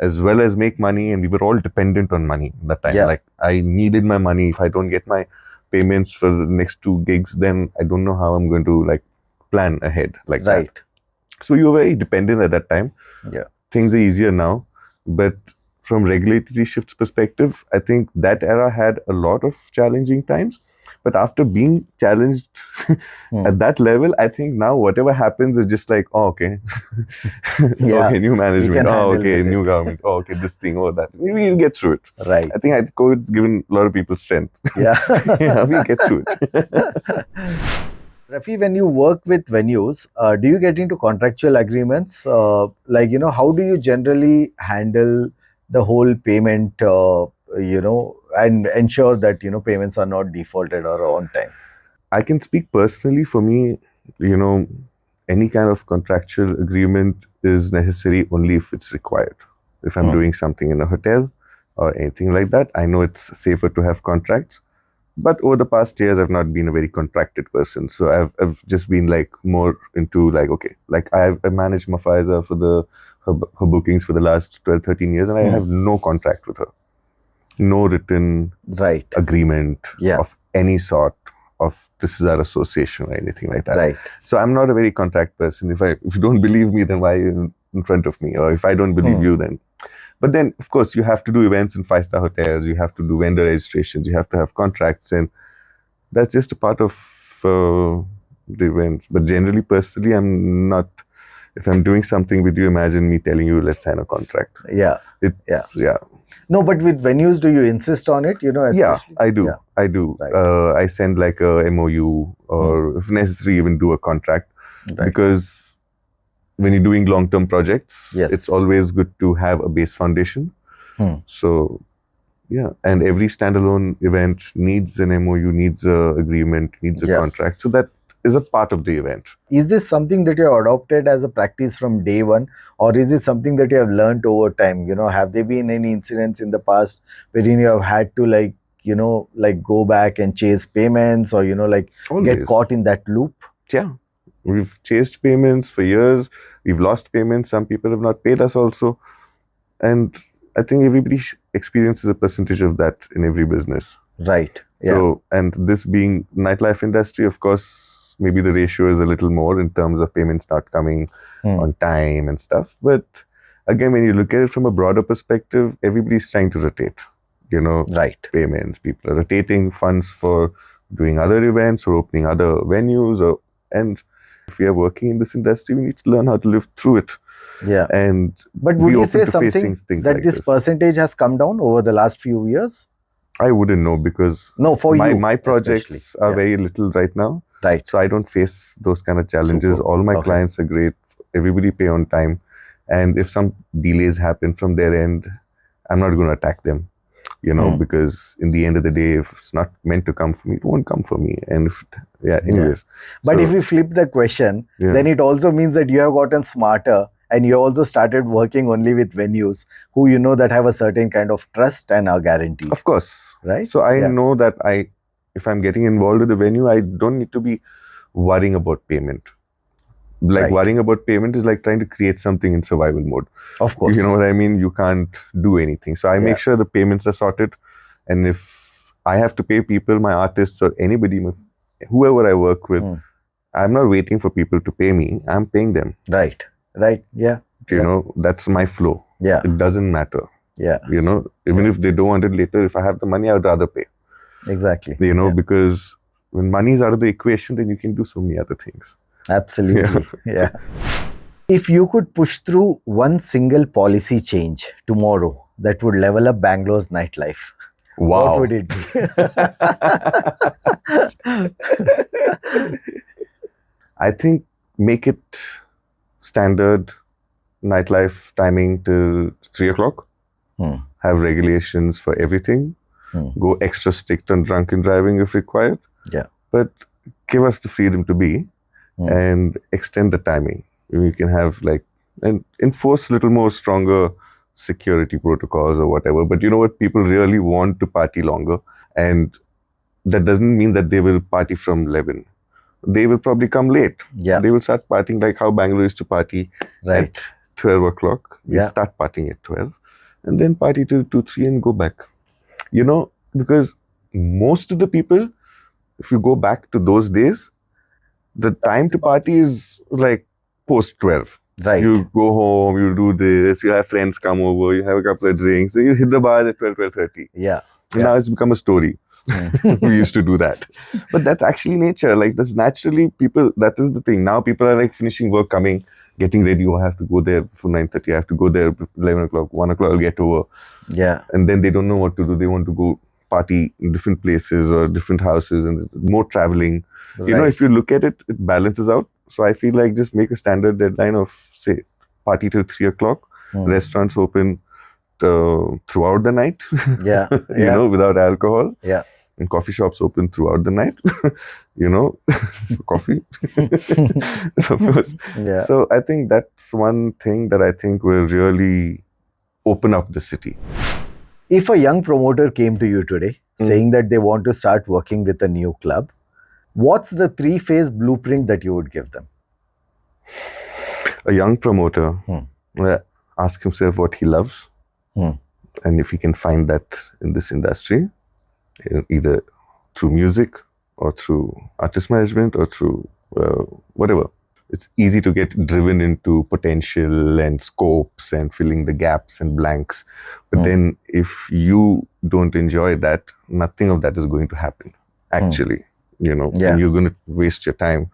as well as make money, and we were all dependent on money that time. Yeah. Like, I needed my money. If I don't get my payments for the next 2 gigs, then I don't know how I'm going to plan ahead like that. So you were very dependent at that time. Yeah. Things are easier now, but from regulatory shifts perspective, I think that era had a lot of challenging times. But after being challenged at that level, I think now whatever happens is just like, oh, okay. Okay, new management. Oh, okay, new government. Oh, okay, this thing or that. We'll get through it. Right. I think COVID's given a lot of people strength. Yeah. We'll get through it. Rafi, when you work with venues, do you get into contractual agreements? How do you generally handle the whole payment, and ensure that, payments are not defaulted or on time? I can speak personally. For me, any kind of contractual agreement is necessary only if it's required. If I'm doing something in a hotel or anything like that, I know it's safer to have contracts. But over the past years, I've not been a very contracted person. So I've just been more into I managed Faiza for her bookings for the last 12, 13 years, and I have no contract with her. No written agreement of any sort of this is our association or anything like that. Right. So I'm not a very contract person. If you don't believe me, then why are you in front of me? Or if I don't believe you, then. But then, of course, you have to do events in 5-star hotels. You have to do vendor registrations. You have to have contracts, and that's just a part of the events. But generally, personally, I'm not. If I'm doing something with you, imagine me telling you, let's sign a contract. Yeah. Yeah. No, but with venues, do you insist on it? Especially? Yeah, I do. Yeah. I do. Right. I send a MOU or if necessary, even do a contract. Right. Because when you're doing long-term projects, yes, it's always good to have a base foundation. So, yeah. And every standalone event needs an MOU, needs an agreement, needs a contract. So that is a part of the event. Is this something that you have adopted as a practice from day one, or is it something that you have learned over time? Have there been any incidents in the past wherein you have had to go back and chase payments, or Always. Get caught in that loop? Yeah. We've chased payments for years. We've lost payments. Some people have not paid us also. And I think everybody experiences a percentage of that in every business. Right. Yeah. So, and this being nightlife industry, of course, maybe the ratio is a little more in terms of payments not coming on time and stuff. But again, when you look at it from a broader perspective, everybody's trying to rotate, Right. payments. People are rotating funds for doing other events or opening other venues. And if we are working in this industry, we need to learn how to live through it. Yeah. But would be you open say to something facing things that like this percentage has come down over the last few years? I wouldn't know, because for you, my projects especially. are very little right now. Right. So I don't face those kind of challenges. Super. All my Okay. clients are great. Everybody pay on time. And if some delays happen from their end, I'm not going to attack them, because in the end of the day, if it's not meant to come for me, it won't come for me. And anyways. But So, if we flip the question, Yeah. then it also means that you have gotten smarter and you also started working only with venues who that have a certain kind of trust and are guaranteed. of course. Right? So I Yeah. know that if I'm getting involved with the venue, I don't need to be worrying about payment. Like Right. worrying about payment is like trying to create something in survival mode. Of course. You know what I mean? You can't do anything. So I Yeah. make sure the payments are sorted. And if I have to pay people, my artists or anybody, whoever I work with, I'm not waiting for people to pay me. I'm paying them. Right. Yeah. That's my flow. Yeah. It doesn't matter. Yeah. Even if they don't want it later, if I have the money, I would rather pay. Exactly. Because when money is out of the equation, then you can do so many other things. Absolutely. Yeah. If you could push through one single policy change tomorrow that would level up Bangalore's nightlife, Wow. what would it be? I think make it standard nightlife timing till 3 o'clock. Have regulations for everything. Go extra strict on drunken driving if required. Yeah. But give us the freedom to be and extend the timing. We can have and enforce a little more stronger security protocols or whatever. But you know what? People really want to party longer. And that doesn't mean that they will party from 11. They will probably come late. Yeah. They will start partying like how Bangalore used to party at 12 o'clock. They start partying at 12 and then party till 2, 3 and go back. Because most of the people, if you go back to those days, the time to party is like post 12. Right. You go home, you do this, you have friends come over, you have a couple of drinks, you hit the bars at 12, 12:30. Yeah. And now it's become a story. We used to do that. But that's actually nature. That's naturally people, that is the thing. Now people are finishing work, coming, getting ready. Oh, I have to go there for 9:30. I have to go there 11 o'clock, 1 o'clock, I'll get over. Yeah. And then they don't know what to do. They want to go party in different places or different houses and more traveling. Right. If you look at it, it balances out. So I feel like just make a standard deadline of, say, party till 3 o'clock. Restaurants open throughout the night. Yeah. Without alcohol. Yeah. And coffee shops open throughout the night. For coffee. Of course. Yeah. So I think that's one thing that I think will really open up the city. If a young promoter came to you today saying that they want to start working with a new club, what's the 3-phase blueprint that you would give them? A young promoter ask himself what he loves, and if he can find that in this industry, either through music or through artist management or through whatever. It's easy to get driven into potential and scopes and filling the gaps and blanks. But then if you don't enjoy that, nothing of that is going to happen, actually. And you're going to waste your time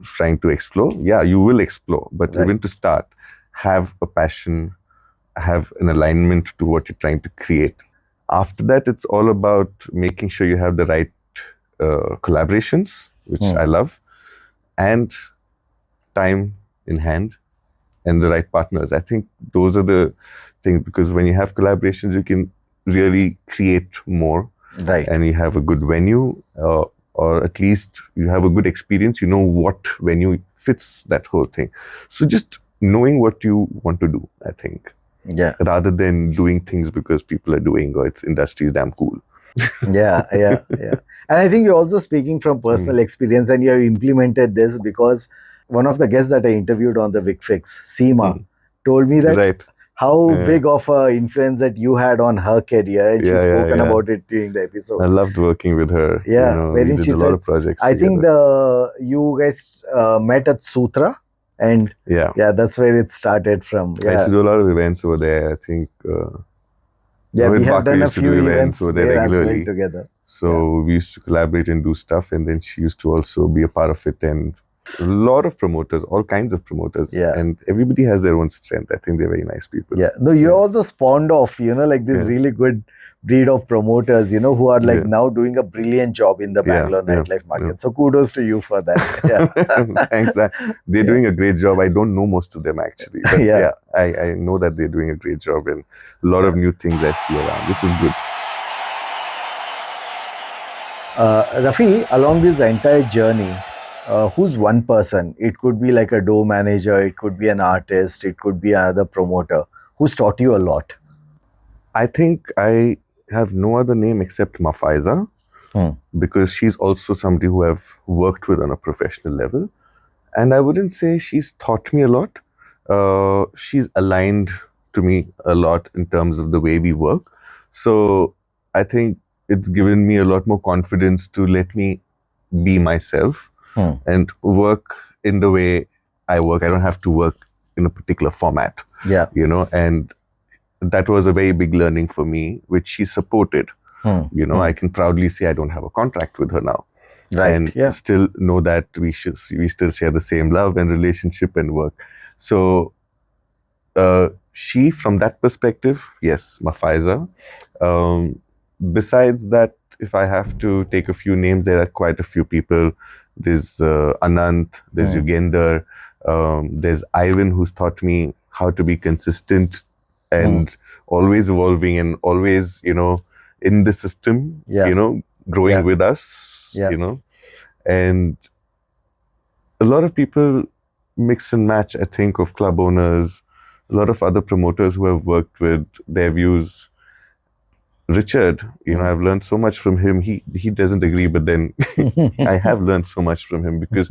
trying to explore. Yeah, you will explore. But even to start, have a passion, have an alignment to what you're trying to create. After that, it's all about making sure you have the right collaborations, which I love, and time in hand, and the right partners. I think those are the things, because when you have collaborations, you can really create more. Right. And you have a good venue, or at least you have a good experience. You know what venue fits that whole thing. So just knowing what you want to do, I think. Yeah. Rather than doing things because people are doing, or it's industry is damn cool. Yeah. And I think you're also speaking from personal experience, and you have implemented this because one of the guests that I interviewed on the Vic Fix, Seema, told me that how Yeah. big of a influence that you had on her career, and she's spoken about it during the episode. I loved working with her. Yeah, You know, we wherein did she a said, lot of projects I together. think you guys met at Sutra, and Yeah. that's where it started from. I used to do a lot of events over there. I think. We have done a used to few do events over there as well regularly. together. So we used to collaborate and do stuff, and then she used to also be a part of it. And a lot of promoters, all kinds of promoters, and everybody has their own strength. I think they're very nice people. Yeah, no, you also spawned off, like this really good breed of promoters, who are like now doing a brilliant job in the Bangalore nightlife market. So kudos to you for that. Thanks. They're doing a great job. I don't know most of them actually, but I know that they're doing a great job, and a lot of new things I see around, which is good. Rafi, along this entire journey, who's one person? It could be like a door manager, it could be an artist, it could be another promoter who's taught you a lot. I think I have no other name except Faiza, because she's also somebody who I've worked with on a professional level. And I wouldn't say she's taught me a lot. She's aligned to me a lot in terms of the way we work. So I think it's given me a lot more confidence to let me be myself and work in the way I work. I don't have to work in a particular format. And that was a very big learning for me, which she supported. I can proudly say I don't have a contract with her now. And still know that we still share the same love and relationship and work. So she, from that perspective, yes, Faiza. Besides that, if I have to take a few names, there are quite a few people. There's Anant, there's Yugender, there's Ivan, who's taught me how to be consistent and always evolving and always, in the system, growing with us. And a lot of people mix and match, I think, of club owners, a lot of other promoters who I've worked with, their views. Richard, I've learned so much from him. He doesn't agree, but then I have learned so much from him, because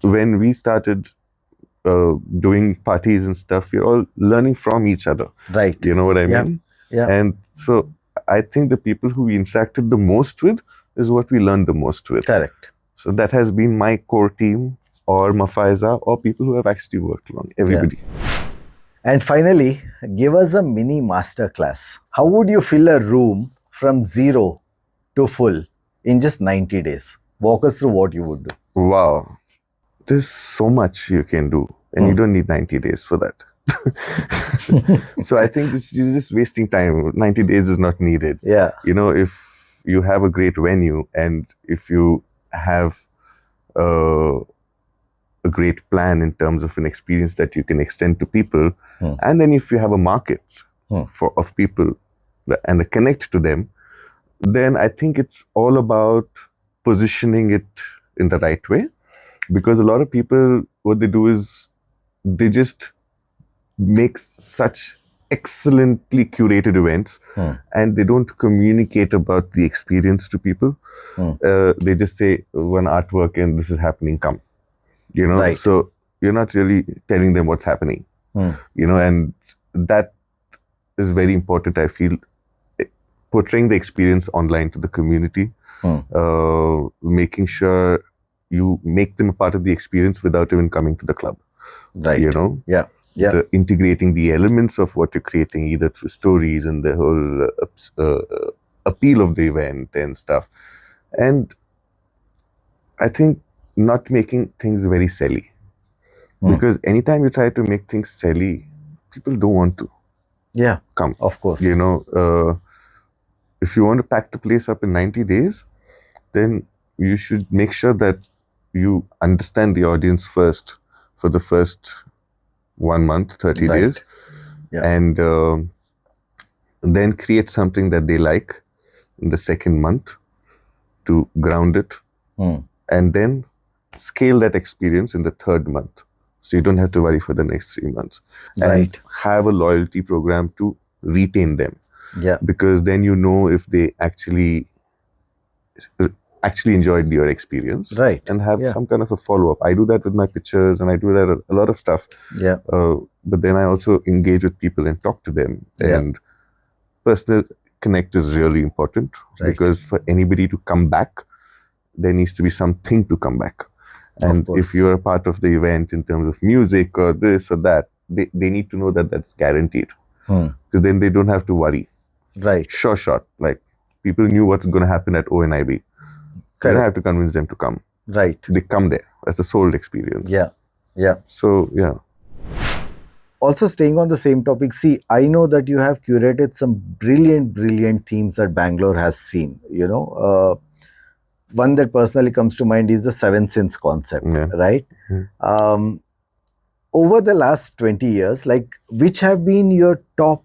when we started doing parties and stuff, we're all learning from each other. Right. You know what I mean? Yeah. And so I think the people who we interacted the most with is what we learned the most with. Correct. So that has been my core team, or Faiza, or people who have actually worked along, everybody. And finally, give us a mini masterclass. How would you fill a room from zero to full in just 90 days? Walk us through what you would do. Wow. There's so much you can do, and you don't need 90 days for that. So I think you're just wasting time. 90 days is not needed. Yeah. If you have a great venue, and if you have a great plan in terms of an experience that you can extend to people, and then if you have a market of people and a connect to them, then I think it's all about positioning it in the right way. Because a lot of people, what they do is they just make such excellently curated events, and they don't communicate about the experience to people. They just say one artwork and this is happening, come. Right. So you're not really telling them what's happening. And that is very important, I feel. Portraying the experience online to the community, making sure you make them a part of the experience without even coming to the club. Right. Integrating the elements of what you're creating, either through stories and the whole appeal of the event and stuff. And I think not making things very silly. Because anytime you try to make things silly, people don't want to come. Of course. If you want to pack the place up in 90 days, then you should make sure that you understand the audience first for the first 1 month, 30 days. And then create something that they like in the second month to ground it. And then scale that experience in the third month. So you don't have to worry for the next 3 months. And have a loyalty program to retain them. Because then if they actually actually enjoyed your experience, Right. and have Yeah. some kind of a follow-up. I do that with my pictures, and I do that a lot of stuff. Yeah. But then I also engage with people and talk to them. Yeah. And personal connect is really important, Right. because for anybody to come back, there needs to be something to come back. And if you're a part of the event in terms of music or this or that, they need to know that that's guaranteed. Because then they don't have to worry. Right. Sure shot. Like, people knew what's going to happen at ONIB. You don't have to convince them to come. Right. They come there. That's a sold experience. Yeah. Yeah. So, yeah. Also, staying on the same topic, see, I know that you have curated some brilliant themes that Bangalore has seen. You know, one that personally comes to mind is the Seven Sins concept, right? Over the last 20 years, like, which have been your top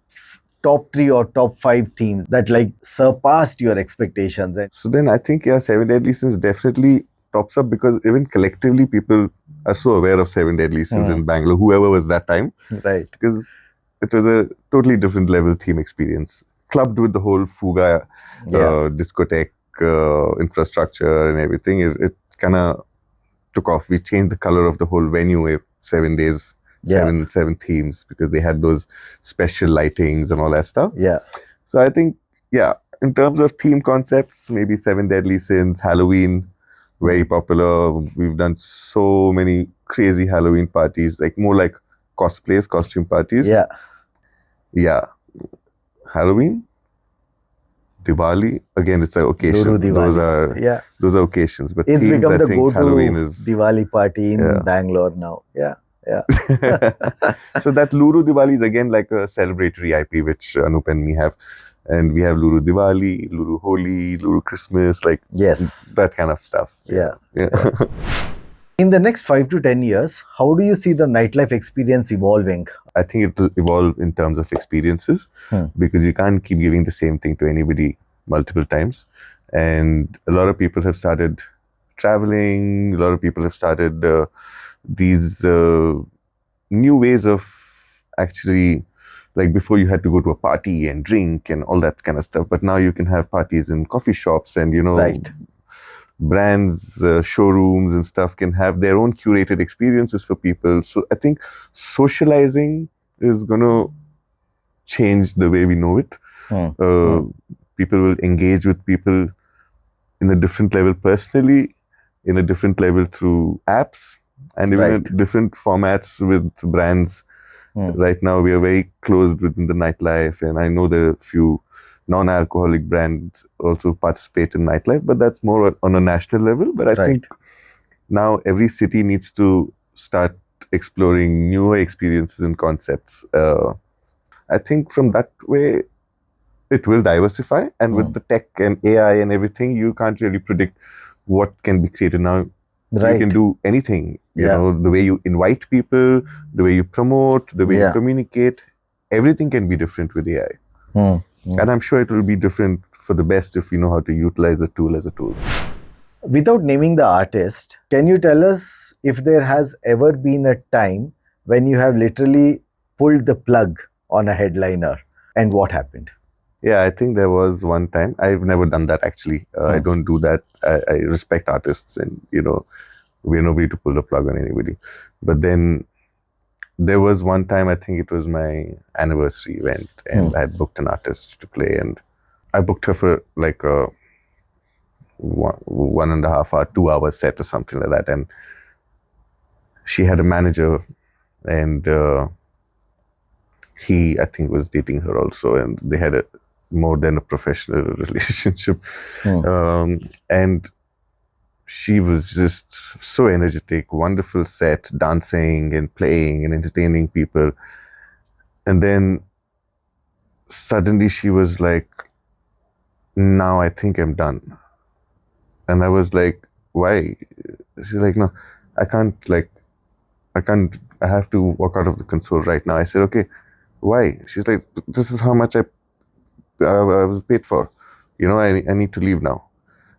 3 or top 5 themes that like surpassed your expectations? And so then I think, yeah, Seven Deadly Sins definitely tops up, because even collectively people are so aware of Seven Deadly Sins in Bangalore, whoever was that time. Right. Because it was a totally different level theme experience, clubbed with the whole Fuga discotheque infrastructure and everything. It kind of took off. We changed the color of the whole venue 7 days, seven themes, because they had those special lightings and all that stuff. Yeah. So I think, yeah, in terms of theme concepts, maybe Seven Deadly Sins, Halloween, very popular. We've done so many crazy Halloween parties, like more like cosplays, costume parties. Yeah. Yeah. Halloween, Diwali, again, it's an occasion. Those are occasions. But it's themes, become the go-to Halloween is Diwali party in Bangalore now. Yeah. Yeah. So that Luru Diwali is again like a celebratory IP, which Anup and me have. And we have Luru Diwali, Luru Holi, Luru Christmas, like that kind of stuff. Yeah. In the next 5 to 10 years, how do you see the nightlife experience evolving? I think it will evolve in terms of experiences, because you can't keep giving the same thing to anybody multiple times. And a lot of people have started traveling. A lot of people have started these new ways of actually, like, before you had to go to a party and drink and all that kind of stuff. But now you can have parties in coffee shops, and, you know, brands, showrooms and stuff can have their own curated experiences for people. So I think socializing is going to change the way we know it. People will engage with people in a different level personally, in a different level through apps, and even in different formats with brands. Right now, we are very closed within the nightlife, and I know there are a few non-alcoholic brands also participate in nightlife, but that's more on a national level. But I think now every city needs to start exploring newer experiences and concepts. I think from that way, it will diversify. And with the tech and AI and everything, you can't really predict what can be created now. You can do anything. You know, the way you invite people, the way you promote, the way you communicate, everything can be different with AI. And I'm sure it will be different for the best if you know how to utilize the tool as a tool. Without naming the artist, can you tell us if there has ever been a time when you have literally pulled the plug on a headliner, and what happened? Yeah, I think there was one time. I've never done that, actually. I don't do that. I respect artists, and, you know, we're nobody to pull the plug on anybody. But then there was one time, I think it was my anniversary event, and I had booked an artist to play, and I booked her for like a 1.5 hour, 2 hour set or something like that. And she had a manager, and he, I think, was dating her also, and they had a more than a professional relationship. And she was just so energetic, wonderful set, dancing and playing and entertaining people. And then suddenly she was like, now I think I'm done. And I was like, why? She's like, no, I can't, I have to walk out of the console right now. I said, okay, why? She's like, this is how much I was paid for. You know, I need to leave now.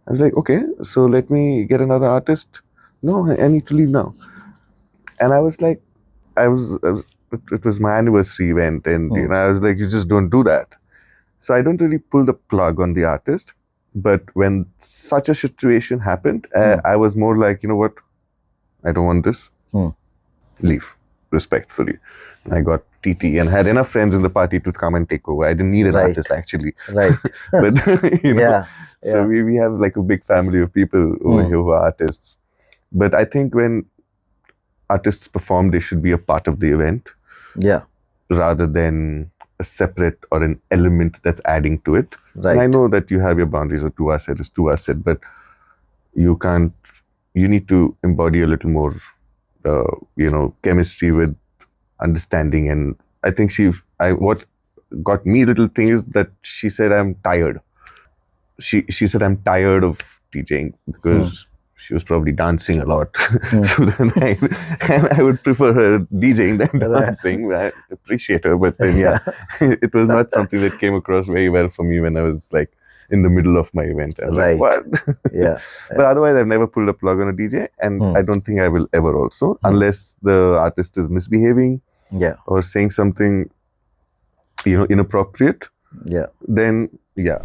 I was like, okay, so let me get another artist. No, I need to leave now. And I was like, it was my anniversary event, and you know, I was like, you just don't do that. So I don't really pull the plug on the artist. But when such a situation happened, I was more like, you know what, I don't want this. Leave respectfully. I got TT and had enough friends in the party to come and take over. I didn't need an Right. artist actually. Right. But you know, Yeah. so Yeah. we have like a big family of people over here who are artists. But I think when artists perform, they should be a part of the event Yeah. rather than a separate or an element that's adding to it. Right. And I know that you have your boundaries of 2 hour set is 2 hour set, but you can't, you need to embody a little more, chemistry with understanding. And I think what got me a little thing is that she said, I'm tired. She said, I'm tired of DJing because she was probably dancing a lot. So then I would prefer her DJing than dancing. I appreciate her. But then, yeah, it was not something that came across very well for me when I was like in the middle of my event. I was like, what? Yeah. But otherwise, I've never pulled a plug on a DJ. And I don't think I will ever also, unless the artist is misbehaving or saying something, inappropriate. Yeah. Then, yeah.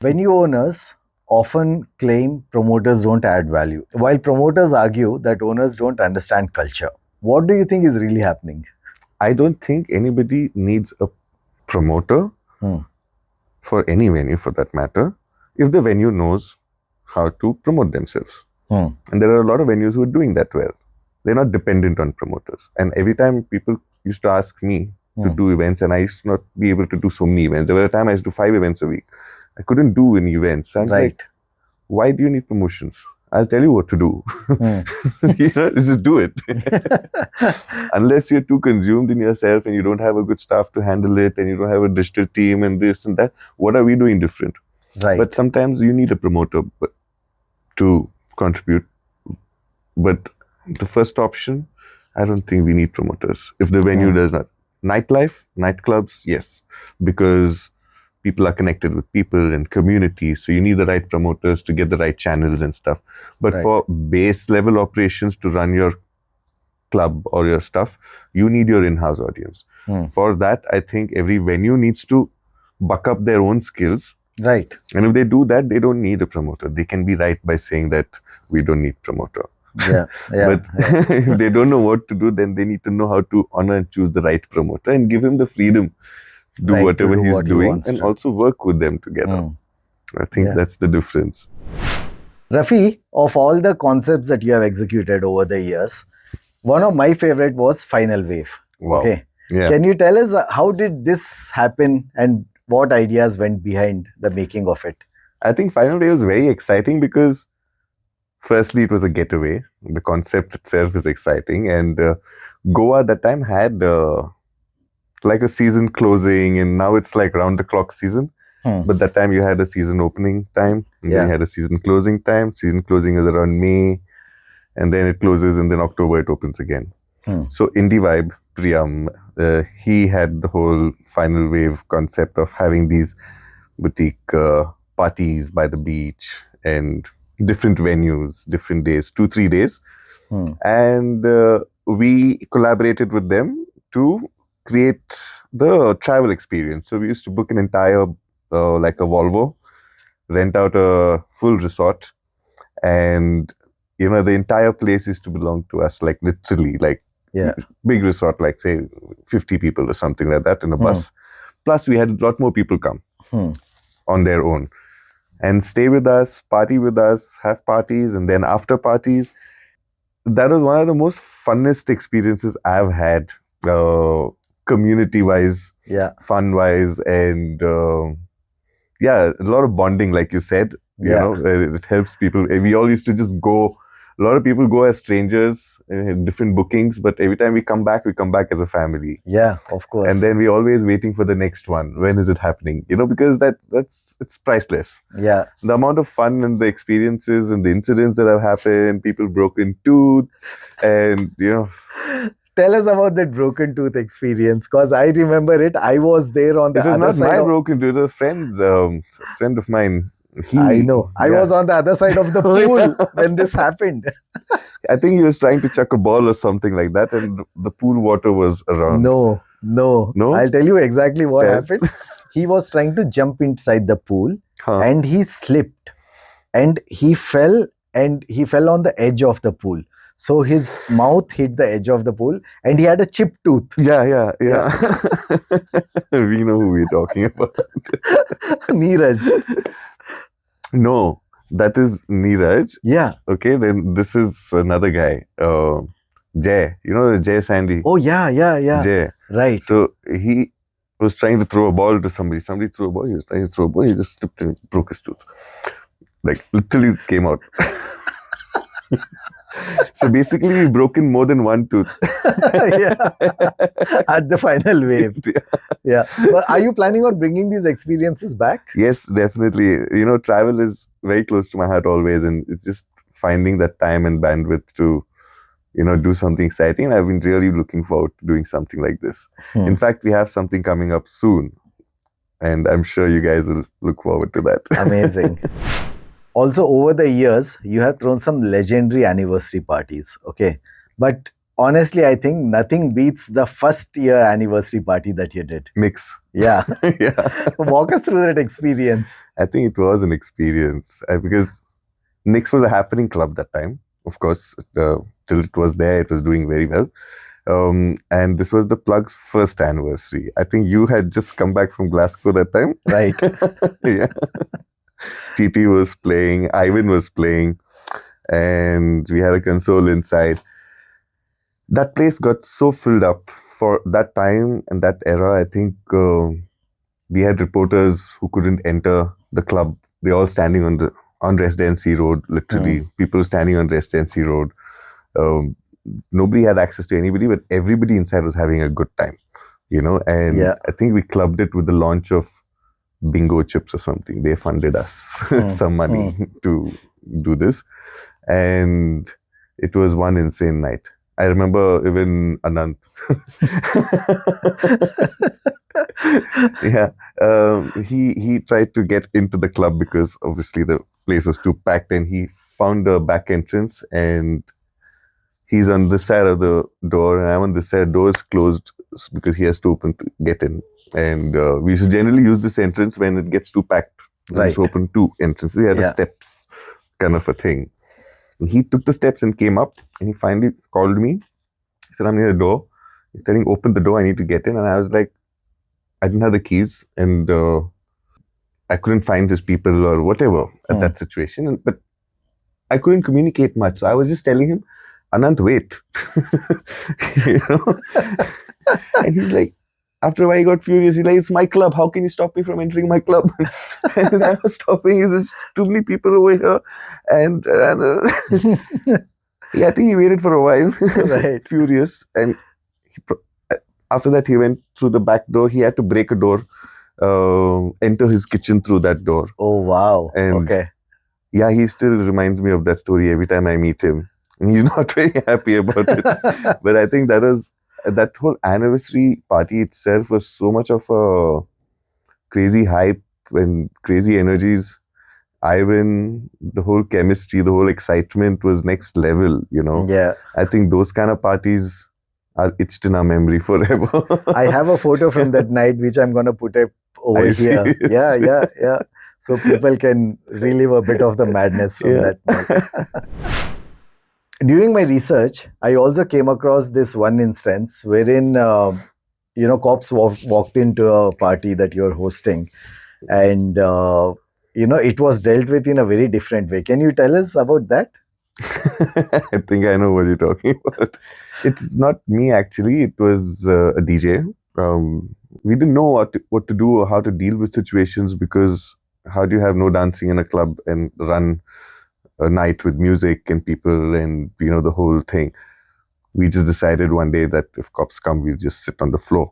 Venue owners often claim promoters don't add value, while promoters argue that owners don't understand culture. What do you think is really happening? I don't think anybody needs a promoter for any venue for that matter, if the venue knows how to promote themselves. And there are a lot of venues who are doing that well. They're not dependent on promoters. And every time people used to ask me to do events, and I used to not be able to do so many events. There was a time I used to do 5 events a week. I couldn't do any events. I'm like, why do you need promotions? I'll tell you what to do. Just do it. Unless you're too consumed in yourself and you don't have a good staff to handle it and you don't have a digital team and this and that, what are we doing different? Right. But sometimes you need a promoter to contribute. But the first option, I don't think we need promoters. If the venue does not. Nightlife, nightclubs, yes. Because people are connected with people and communities. So you need the right promoters to get the right channels and stuff. But for base level operations to run your club or your stuff, you need your in-house audience. For that, I think every venue needs to buck up their own skills. Right. And if they do that, they don't need a promoter. They can be right by saying that we don't need promoter. Yeah. But if they don't know what to do, then they need to know how to honor and choose the right promoter and give him the freedom to do whatever he's doing and also work with them together. I think that's the difference. Rafi, of all the concepts that you have executed over the years, one of my favorite was Final Wave. Wow. Okay. Yeah. Can you tell us how did this happen and what ideas went behind the making of it? I think Final Wave was very exciting because firstly, it was a getaway. The concept itself is exciting. And Goa at that time had like a season closing, and now it's like round the clock season. But that time you had a season opening time, and then you had a season closing time. Season closing is around May, and then it closes, and then October it opens again. So Indie Vibe, Priyam, he had the whole Final Wave concept of having these boutique parties by the beach and different venues, different days, 2-3 days. And we collaborated with them to create the travel experience. So we used to book an entire, like a Volvo, rent out a full resort, and the entire place used to belong to us, like literally, like big resort, like say 50 people or something like that in a bus. Plus we had a lot more people come on their own and stay with us, party with us, have parties, and then after parties. That was one of the most funnest experiences I've had, community-wise, fun-wise, and a lot of bonding, like you said. It helps people. We all used to just go. A lot of people go as strangers, different bookings, but every time we come back as a family. Yeah, of course. And then we're always waiting for the next one. When is it happening? Because it's priceless. Yeah. The amount of fun and the experiences and the incidents that have happened, people broken tooth, and Tell us about that broken tooth experience, because I remember it. I was there on the other side. It was not my broken tooth. It was a friend of mine. I know. I was on the other side of the pool when this happened. I think he was trying to chuck a ball or something like that, and the pool water was around. No. I'll tell you exactly what happened. He was trying to jump inside the pool, Huh. and he slipped and he fell on the edge of the pool. So his mouth hit the edge of the pool and he had a chipped tooth. Yeah. We know who we're talking about. Neeraj. No, that is Neeraj. Yeah. Okay, then this is another guy, Jay. You know Jay Sandy? Oh, yeah. Jay. Right. So he was trying to throw a ball to somebody. Somebody threw a ball. He was trying to throw a ball. He just slipped and broke his tooth. Like literally came out. So basically, we've broken more than one tooth. Yeah. At the final wave. Yeah. But are you planning on bringing these experiences back? Yes, definitely. You know, travel is very close to my heart always, and it's just finding that time and bandwidth to, you know, do something exciting. And I've been really looking forward to doing something like this. In fact, we have something coming up soon, and I'm sure you guys will look forward to that. Amazing. Also, over the years, you have thrown some legendary anniversary parties. Okay. But honestly, I think nothing beats the first year anniversary party that you did. Mix. Yeah. Yeah. Walk us through that experience. I think it was an experience because Nix was a happening club that time. Of course, till it was there, it was doing very well. And this was the Plugg's first anniversary. I think you had just come back from Glasgow that time. Right. Yeah. TT was playing, Ivan was playing, and we had a console inside. That place got so filled up for that time and that era. I think we had reporters who couldn't enter the club. They all standing on Residency Road, literally. People standing on Residency Road. Nobody had access to anybody, but everybody inside was having a good time, you know. And I think we clubbed it with the launch of bingo chips or something. They funded us some money to do this, and it was one insane night. I remember even Anant. He tried to get into the club because obviously the place was too packed, and he found a back entrance, and he's on this side of the door and I'm on this side. Door is closed because he has to open to get in. And we should generally use this entrance when it gets too packed. Right. It's open two entrances. We had a steps kind of a thing. And he took the steps and came up, and he finally called me. He said, I'm near the door. He's telling, open the door, I need to get in. And I was like, I didn't have the keys, and I couldn't find his people or whatever at that situation. But I couldn't communicate much. So I was just telling him, Anant, wait. You know? And he's like, after a while, he got furious. He's like, it's my club. How can you stop me from entering my club? And I was stopping you. There's too many people over here. And yeah, I think he waited for a while. Right. Furious. And after that, he went through the back door. He had to break a door, enter his kitchen through that door. Oh, wow. And okay. Yeah, he still reminds me of that story every time I meet him. And he's not very happy about it. But I think that whole anniversary party itself was so much of a crazy hype and crazy energies. Ivan, the whole chemistry, the whole excitement was next level, you know. Yeah. I think those kind of parties are etched in our memory forever. I have a photo from that night which I'm going to put up over here. Yeah. So people can relive a bit of the madness from that night. During my research, I also came across this one instance wherein, cops walked into a party that you're hosting, and, it was dealt with in a very different way. Can you tell us about that? I think I know what you're talking about. It's not me, actually. It was a DJ. We didn't know what to do or how to deal with situations, because how do you have no dancing in a club and run a night with music and people and, the whole thing. We just decided one day that if cops come, we'll just sit on the floor.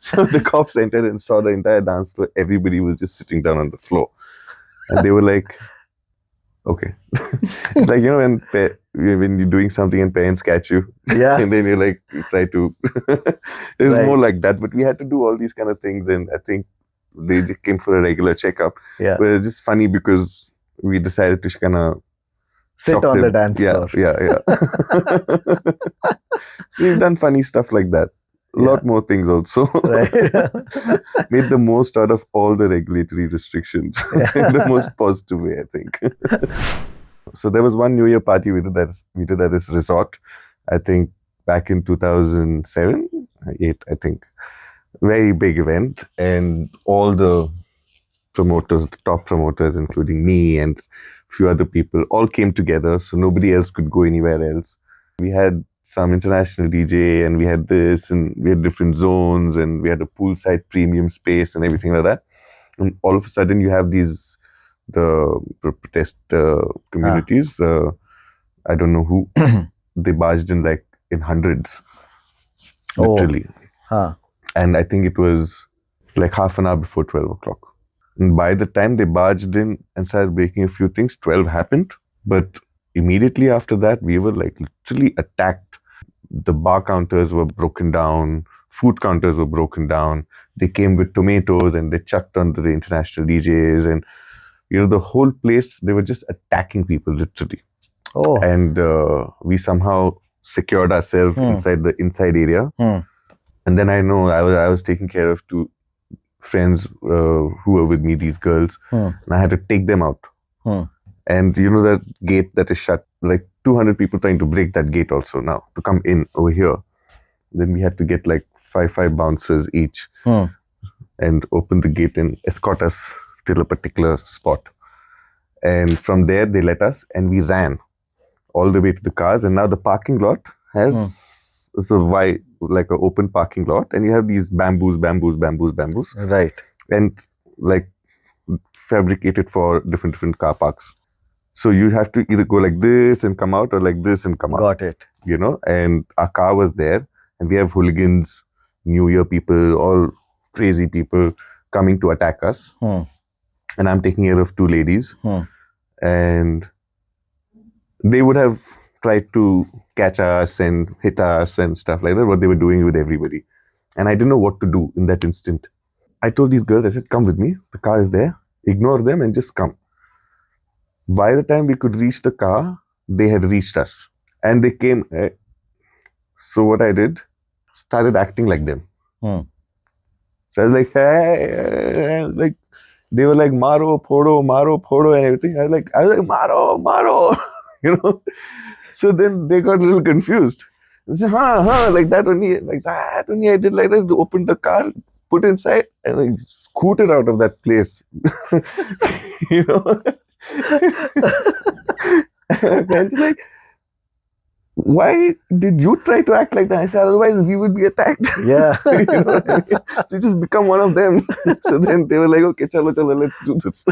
So the cops entered and saw the entire dance floor. Everybody was just sitting down on the floor. And they were like, okay. It's like, when you're doing something and parents catch you. Yeah. And then you try to... It's more like that. But we had to do all these kind of things. And I think they just came for a regular checkup. Yeah. But it's just funny because we decided to kind of sit on the dance floor. Yeah. So we've done funny stuff like that. a lot more things also. Right. Made the most out of all the regulatory restrictions in the most positive way, I think. So there was one New Year party we did at this resort, I think back in 2007, 8, I think. Very big event, and all the promoters, the top promoters, including me and a few other people, all came together, so nobody else could go anywhere else. We had some international DJ, and we had this, and we had different zones, and we had a poolside premium space and everything like that. And all of a sudden, you have the protest communities. I don't know who. They barged in like in hundreds, literally. And I think it was like half an hour before 12 o'clock. And by the time they barged in and started breaking a few things, 12 happened. But immediately after that, we were like literally attacked. The bar counters were broken down. Food counters were broken down. They came with tomatoes and they chucked onto the international DJs. And, the whole place, they were just attacking people literally. And we somehow secured ourselves inside the inside area. And then I know I was taking care of 2 friends who were with me, these girls, and I had to take them out. And that gate that is shut, like 200 people trying to break that gate also now to come in over here. Then we had to get like 5 bouncers each and open the gate and escort us till a particular spot. And from there they let us, and we ran all the way to the cars. And now the parking lot has a wide, like an open parking lot, and you have these bamboos. Right. And like fabricated for different car parks. So you have to either go like this and come out, or like this and come out. Got it. And our car was there, and we have hooligans, New Year people, all crazy people coming to attack us. And I'm taking care of 2 ladies. And they would have tried to catch us and hit us and stuff like that, what they were doing with everybody. And I didn't know what to do in that instant. I told these girls, I said, come with me. The car is there. Ignore them and just come. By the time we could reach the car, they had reached us. And they came. So what I did, started acting like them. So I was like, hey, like, they were like, maro, podo, and everything. I was like, maro. So then they got a little confused. They said, like that only. I did like that. Opened the car, put inside, and like scooted out of that place. And my friends like, why did you try to act like that? I said, otherwise we would be attacked. Yeah. So you just become one of them. So then they were like, okay, chalo, let's do this.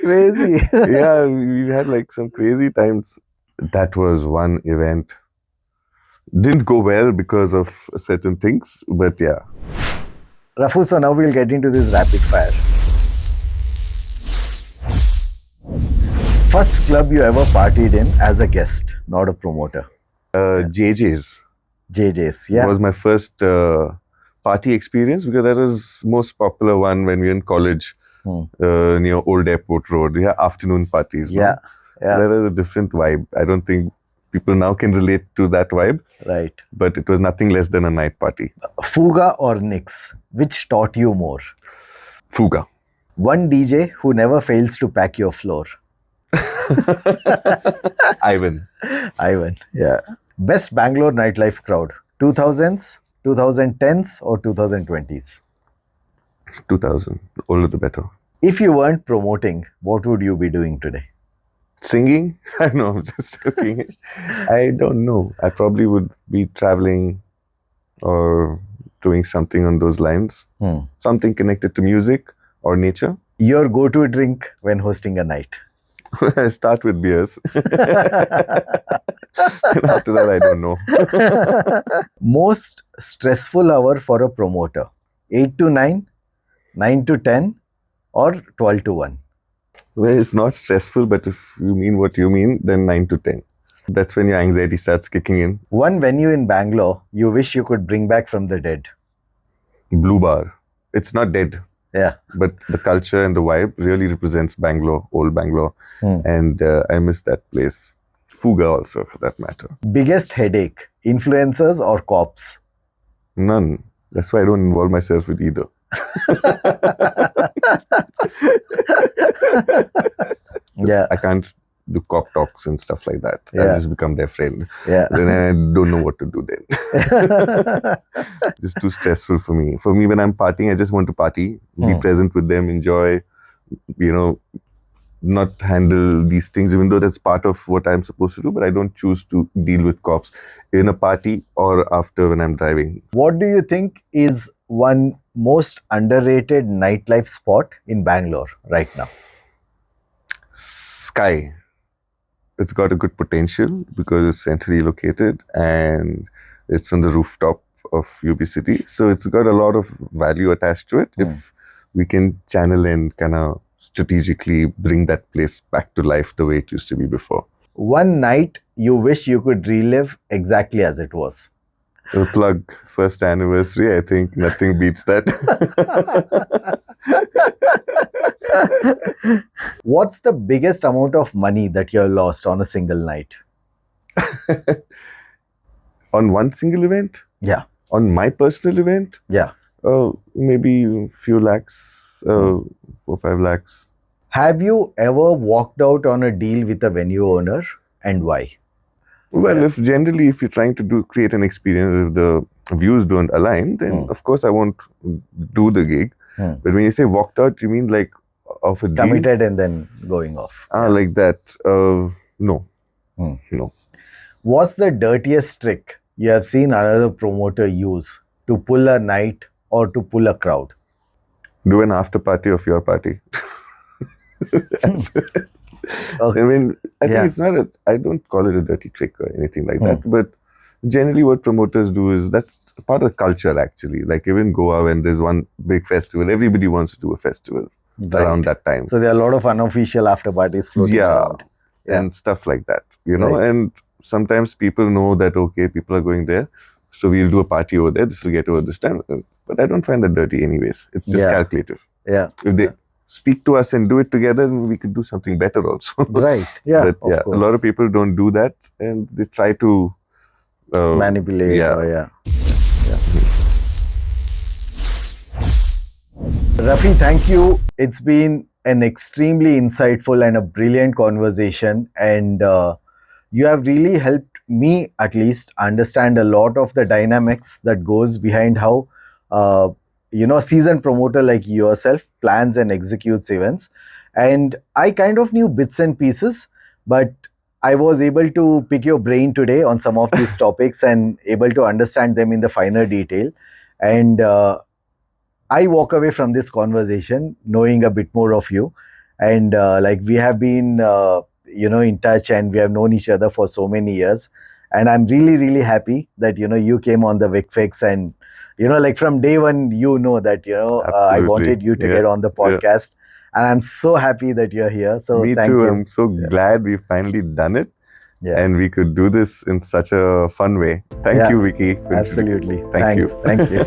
Crazy. Yeah, we had like some crazy times. That was one event. Didn't go well because of certain things, but yeah. Rafu, so now we'll get into this rapid fire. First club you ever partied in as a guest, not a promoter? JJ's. JJ's, yeah. It was my first party experience, because that was most popular one when we were in college, near Old Airport Road. Yeah, afternoon parties. Yeah, no? That is a different vibe. I don't think people now can relate to that vibe. Right. But it was nothing less than a night party. Fuga or Nix? Which taught you more? Fuga. One DJ who never fails to pack your floor. Ivan, yeah. Best Bangalore nightlife crowd, 2000s, 2010s or 2020s? 2000. The older the better. If you weren't promoting, what would you be doing today? Singing? I know, I'm just joking. I don't know. I probably would be traveling or doing something on those lines. Something connected to music or nature. Your go-to drink when hosting a night? I start with beers. And after that, I don't know. Most stressful hour for a promoter? 8 to 9, 9 to 10 or 12 to 1? Well, it's not stressful, but if you mean what you mean, then 9 to 10. That's when your anxiety starts kicking in. One venue in Bangalore you wish you could bring back from the dead? Blue Bar. It's not dead. Yeah. But the culture and the vibe really represents Bangalore, old Bangalore. And I miss that place. Fuga also, for that matter. Biggest headache, influencers or cops? None. That's why I don't involve myself with either. Yeah. I can't do cop talks and stuff like that. Yeah. I'll just become their friend. Yeah. Then I don't know what to do then. Just too stressful for me. For me, when I'm partying, I just want to party, be present with them, enjoy, not handle these things, even though that's part of what I'm supposed to do, but I don't choose to deal with cops in a party or after when I'm driving. What do you think is one most underrated nightlife spot in Bangalore right now? Sky. It's got a good potential because it's centrally located and it's on the rooftop of UB City. So it's got a lot of value attached to it. If we can channel and kind of strategically bring that place back to life the way it used to be before. One night you wish you could relive exactly as it was. The Plugg first anniversary, I think nothing beats that. What's the biggest amount of money that you have lost on a single night? On one single event? Yeah. On my personal event? Yeah. Maybe a few lakhs, 4 or 5 lakhs. Have you ever walked out on a deal with a venue owner, and why? Well, if you're trying to create an experience, if the views don't align, then of course I won't do the gig. But when you say walked out, you mean like of a deal? Committed and then going off. Like that. No. No. What's the dirtiest trick you have seen another promoter use to pull a night or to pull a crowd? Do an after party of your party. Okay. I mean, I think it's not I don't call it a dirty trick or anything like that, but generally what promoters do is that's part of the culture actually. Like even Goa, when there's one big festival, everybody wants to do a festival around that time. So there are a lot of unofficial after parties floating around. And stuff like that, and sometimes people know that, okay, people are going there, so we'll do a party over there, this will get over this time. But I don't find that dirty anyways. It's just calculative. Yeah. If they speak to us and do it together, we could do something better also. Right. Yeah. But a lot of people don't do that and they try to manipulate. Rafi, thank you. It's been an extremely insightful and a brilliant conversation, and you have really helped me at least understand a lot of the dynamics that goes behind how a seasoned promoter like yourself plans and executes events. And I kind of knew bits and pieces, but I was able to pick your brain today on some of these topics and able to understand them in the finer detail. And I walk away from this conversation knowing a bit more of you. And like we have been, in touch and we have known each other for so many years. And I'm really, really happy that, you came on the Vic Fix and, like from day one, that, I wanted you to get on the podcast. And I'm so happy that you're here. So me thank too. you. I'm so glad we finally done it. And we could do this in such a fun way. Thank you, Vicky. Absolutely. Thank you. Thank you.